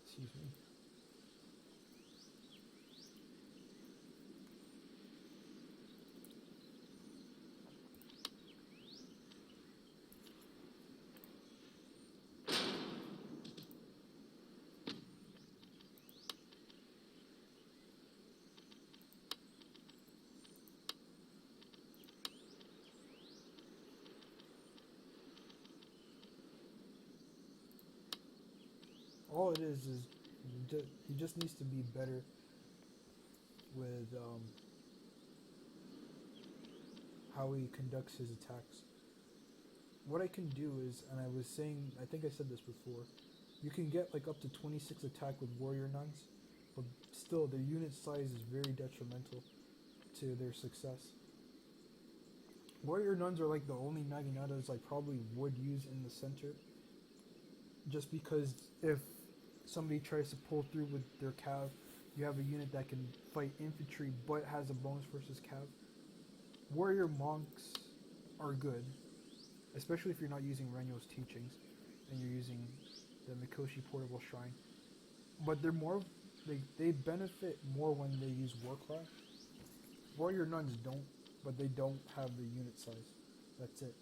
Excuse me. All it is he just needs to be better with how he conducts his attacks. What I can do is, and I was saying, I think I said this before, you can get like up to 26 attack with warrior nuns, but still their unit size is very detrimental to their success. Warrior nuns are like the only Naginatas I probably would use in the center, just because if somebody tries to pull through with their cav, you have a unit that can fight infantry but has a bonus versus cav. Warrior monks are good, especially if you're not using Renyo's teachings and you're using the Mikoshi portable shrine. But they're more, they benefit more when they use Warcry. Warrior nuns don't, but they don't have the unit size. That's it.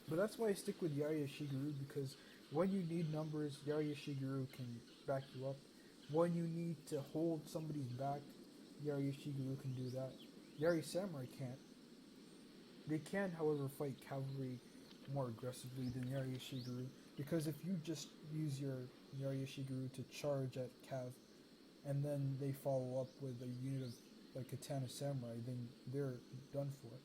But that's why I stick with Yari Shiguru, because when you need numbers, Yari Shiguru can back you up. When you need to hold somebody's back, Yari Shiguru can do that. Yari Samurai can't. They can, however, fight cavalry more aggressively than Yari Shiguru, because if you just use your Yari Shiguru to charge at cav, and then they follow up with a unit of like Katana Samurai, then they're done for.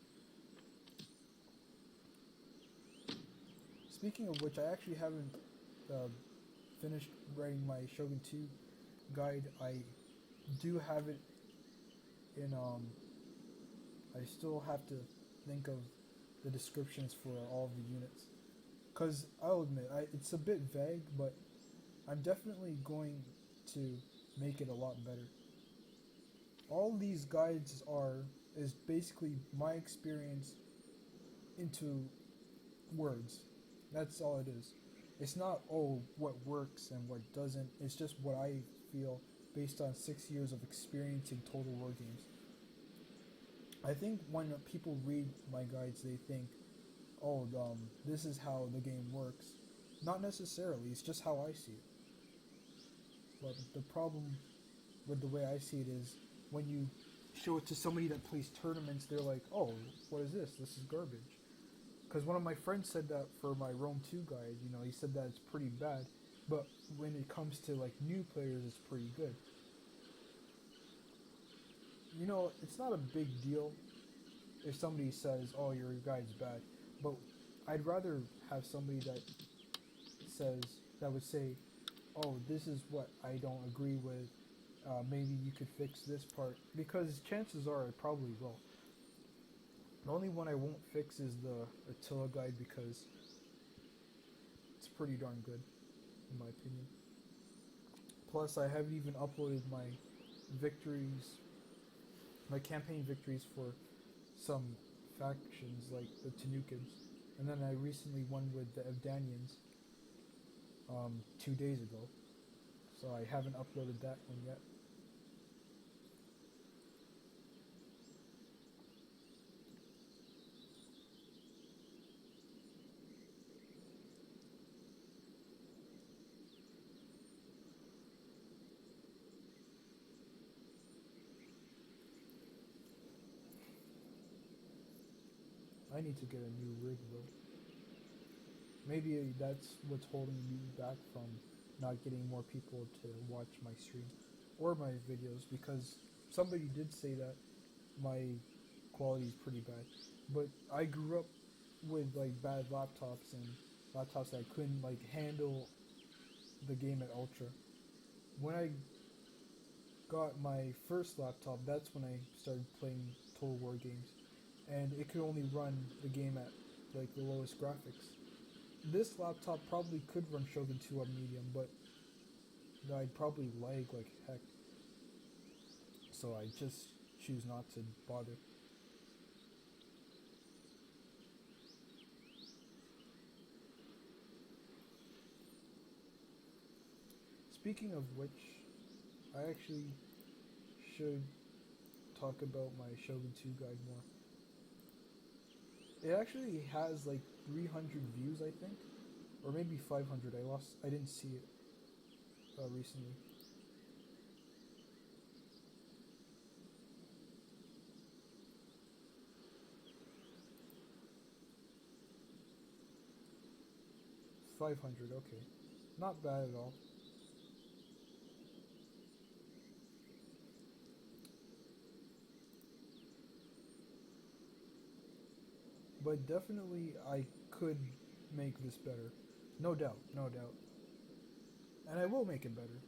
Speaking of which, I actually haven't finished writing my Shogun 2 guide. I do have it in, I still have to think of the descriptions for all of the units. Because I'll admit, it's a bit vague, but I'm definitely going to make it a lot better. All these guides are is basically my experience into words. That's all it is. It's not, oh, what works and what doesn't. It's just what I feel based on 6 years of experiencing Total War games. I think when people read my guides, they think, oh, this is how the game works. Not necessarily, it's just how I see it. But the problem with the way I see it is when you show it to somebody that plays tournaments, they're like, oh, what is this? This is garbage. Because one of my friends said that for my Rome 2 guide, he said that it's pretty bad, but when it comes to like new players, it's pretty good. It's not a big deal if somebody says, oh, your guide's bad, but I'd rather have somebody that would say, oh, this is what I don't agree with, maybe you could fix this part, because chances are I probably will. The only one I won't fix is the Attila guide because it's pretty darn good, in my opinion. Plus, I haven't even uploaded my campaign victories for some factions like the Tanukins. And then I recently won with the Evdanians 2 days ago. So I haven't uploaded that one yet. I need to get a new rig though. Maybe that's what's holding me back from not getting more people to watch my stream or my videos, because somebody did say that my quality is pretty bad. But I grew up with like bad laptops and laptops that couldn't like handle the game at ultra. When I got my first laptop, that's when I started playing Total War games, and it could only run the game at like the lowest graphics. This laptop probably could run Shogun 2 on medium, but I'd probably lag like heck. So I just choose not to bother. Speaking of which, I actually should talk about my Shogun 2 guide more. It actually has like 300 views, I think, or maybe 500. I didn't see it recently. $500, okay, not bad at all. But definitely I could make this better. No doubt, no doubt. And I will make it better.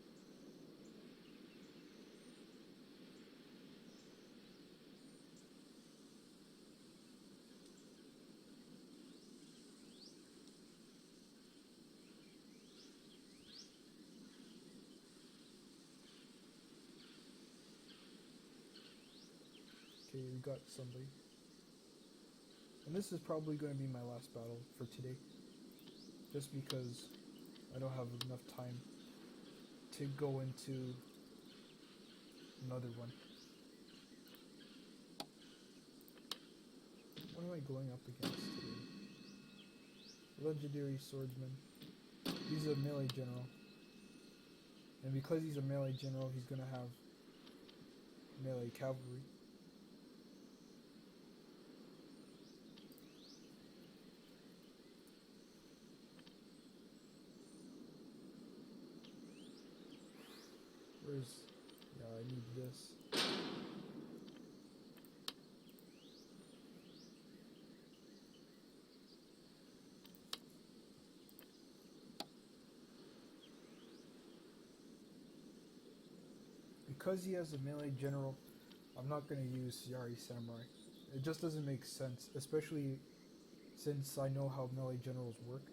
Okay, we got somebody. And this is probably going to be my last battle for today. Just because I don't have enough time to go into another one. What am I going up against today? Legendary swordsman. He's a melee general. And because he's a melee general, he's going to have melee cavalry. Yeah, I need this. Because he has a melee general, I'm not going to use Yari Samurai. It just doesn't make sense, especially since I know how melee generals work.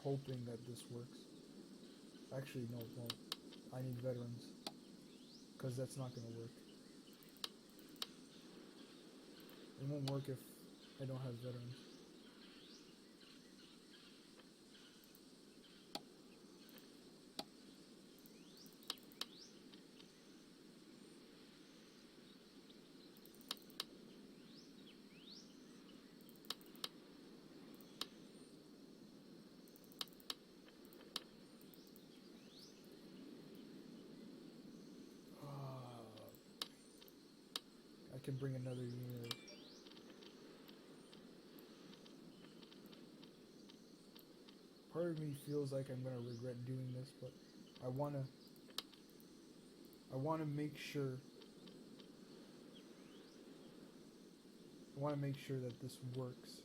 hoping that this works. Actually, no, it won't. I need veterans. Because that's not going to work. It won't work if I don't have veterans. I can bring another unit. Part of me feels like I'm gonna regret doing this, but I wanna make sure that this works.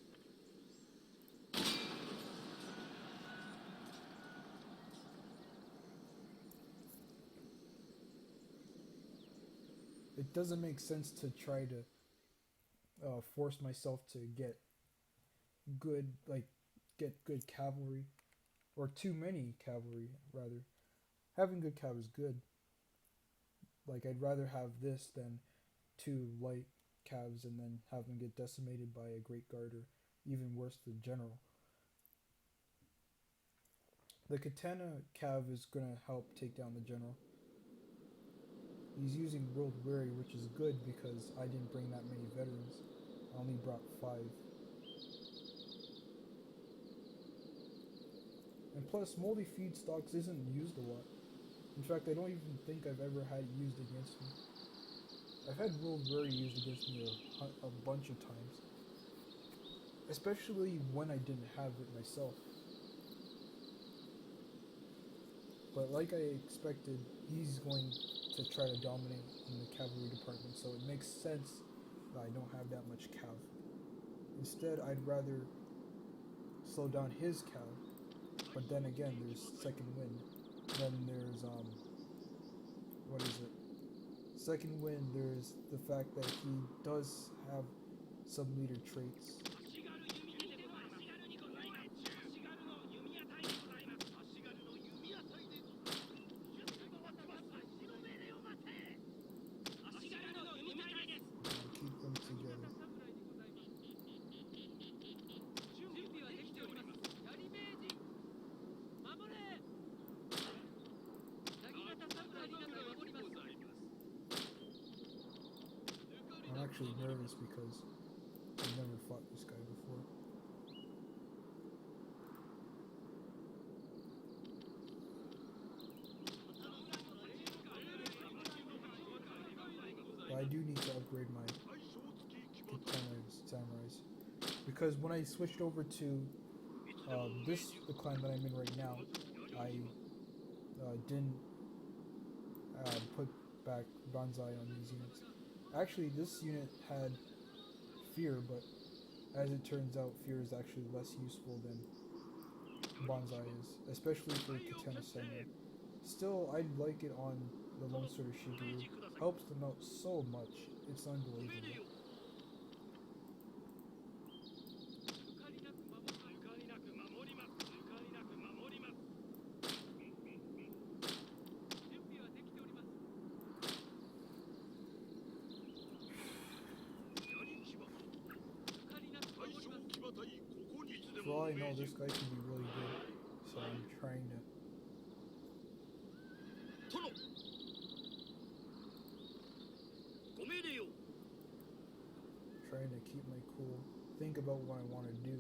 It doesn't make sense to try to force myself to get good cavalry, or too many cavalry rather. Having good cav is good. Like, I'd rather have this than 2 light calves and then have them get decimated by a great guard, or even worse, the general. The katana cav is gonna help take down the general. He's using World Weary, which is good because I didn't bring that many veterans. I only brought 5. And plus, moldy feedstocks isn't used a lot. In fact, I don't even think I've ever had it used against me. I've had World Weary used against me a bunch of times. Especially when I didn't have it myself. But like I expected, he's going to try to dominate in the cavalry department, so it makes sense that I don't have that much cav. Instead, I'd rather slow down his cav, but then again, there's second wind. Then there's, what is it? Second wind, there's the fact that he does have some leader traits. Keep them together. I'm actually nervous because I've never fought this guy before. But I do need to upgrade my katana samurais, because when I switched over to the clan that I'm in right now, I didn't put back bonsai on these units. Actually, this unit had fear, but as it turns out, fear is actually less useful than bonsai is, especially for katana samurai. Still, I'd like it on the longsword of Shigeru. Helps them out so much. It's unbelievable. For all I know, this guy can be really good, so I'm trying to keep my cool, think about what I want to do.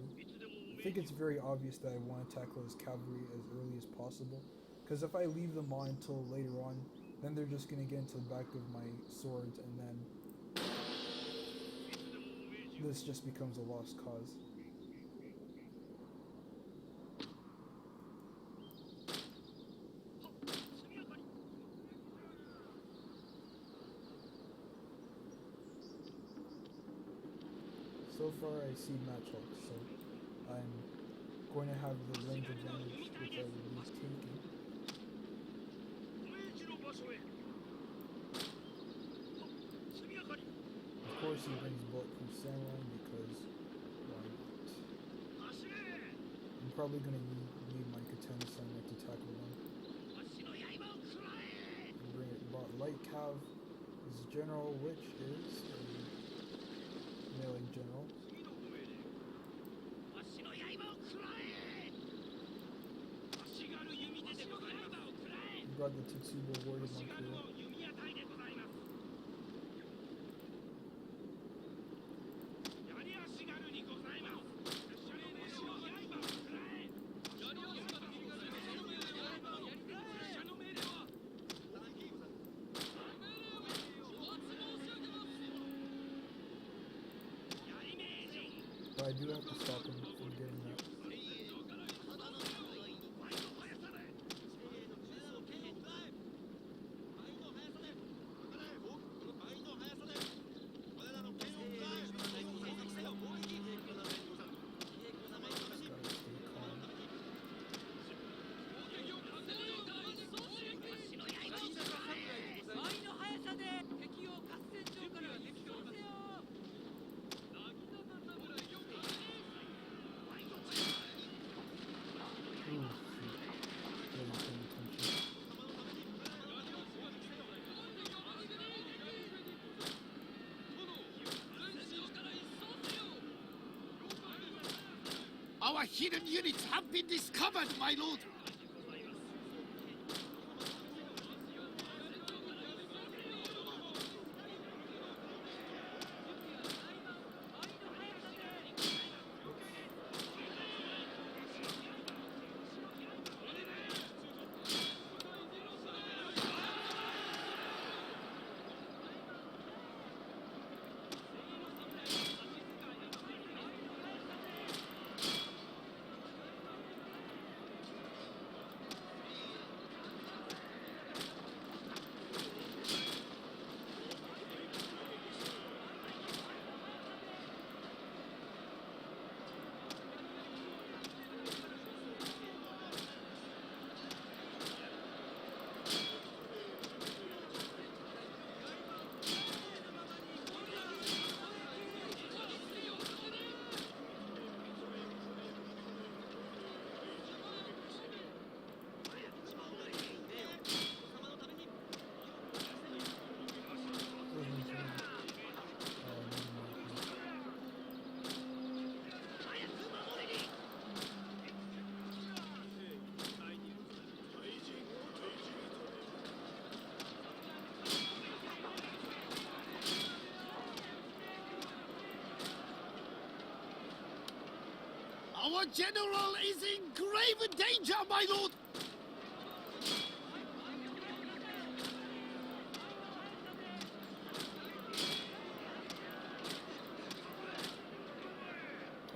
I think it's very obvious that I want to tackle his cavalry as early as possible, because if I leave them on until later on, then they're just going to get into the back of my swords, and then this just becomes a lost cause. So far I see matchhooks, so I'm going to have the range advantage, which I will be taking. Of course he brings bulletproof samurai because why not? I'm probably going to need 10 samurai to tackle them. And bring it. Brought light cav. His general, which is a mailing general. He brought the Tetsubo warrior monk here. But I do have to stop him from getting that. Our hidden units have been discovered, my lord! Our general is in grave danger, my lord!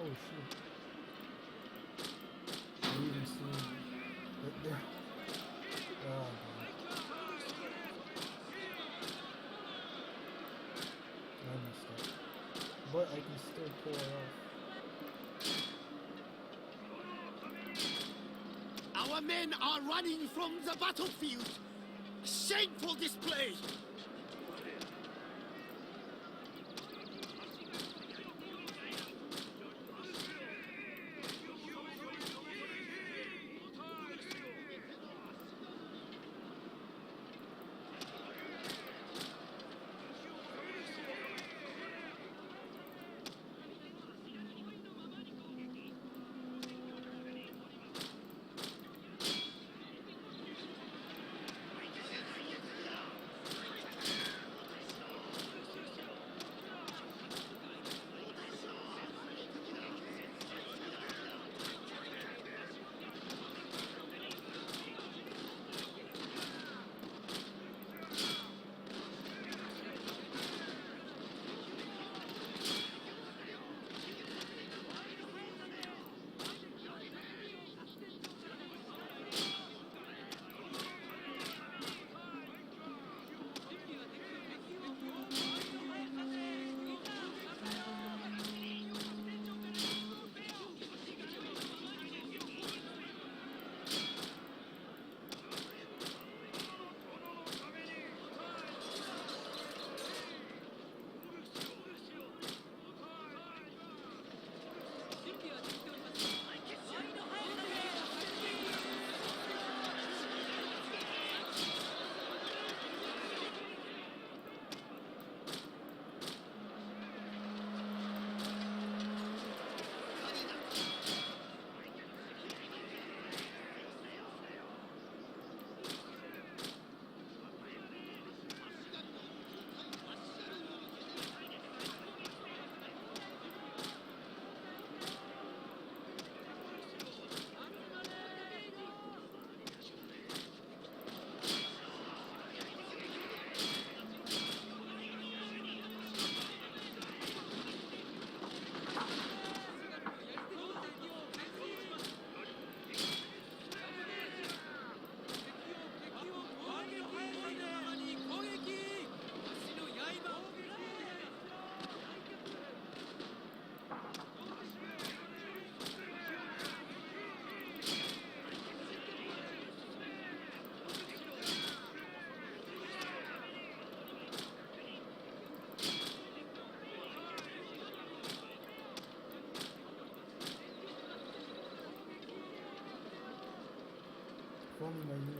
Oh shit. I didn't even see right there. Oh god. I messed up. But I can still pull it off. Our men are running from the battlefield! Shameful display!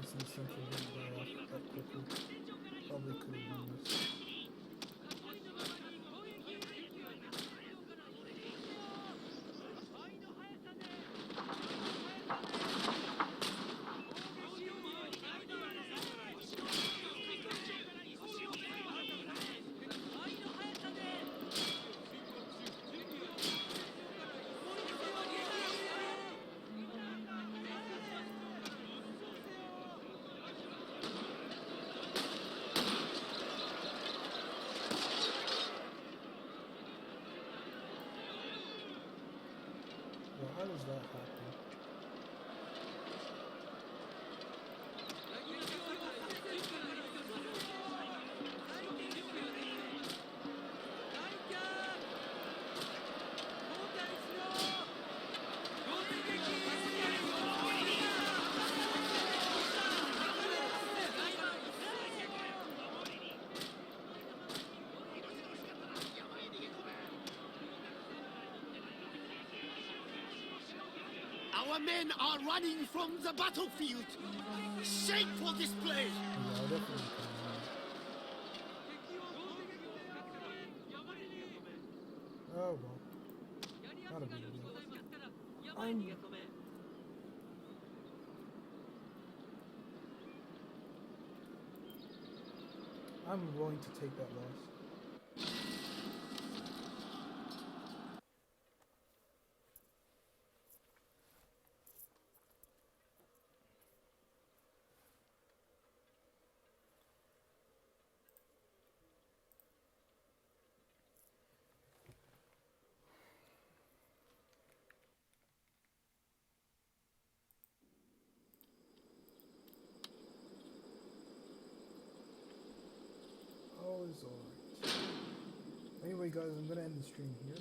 some sense of didn't die off that quickly. Probably could have won this. Well, how does that happen? Our men are running from the battlefield. Shameful display. Yeah, I'll definitely come on. Oh well. Not a big deal. I'm willing to take that loss. All is alright. Anyway guys, I'm gonna end the stream here.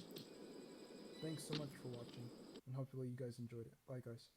Thanks so much for watching, and hopefully you guys enjoyed it. Bye guys.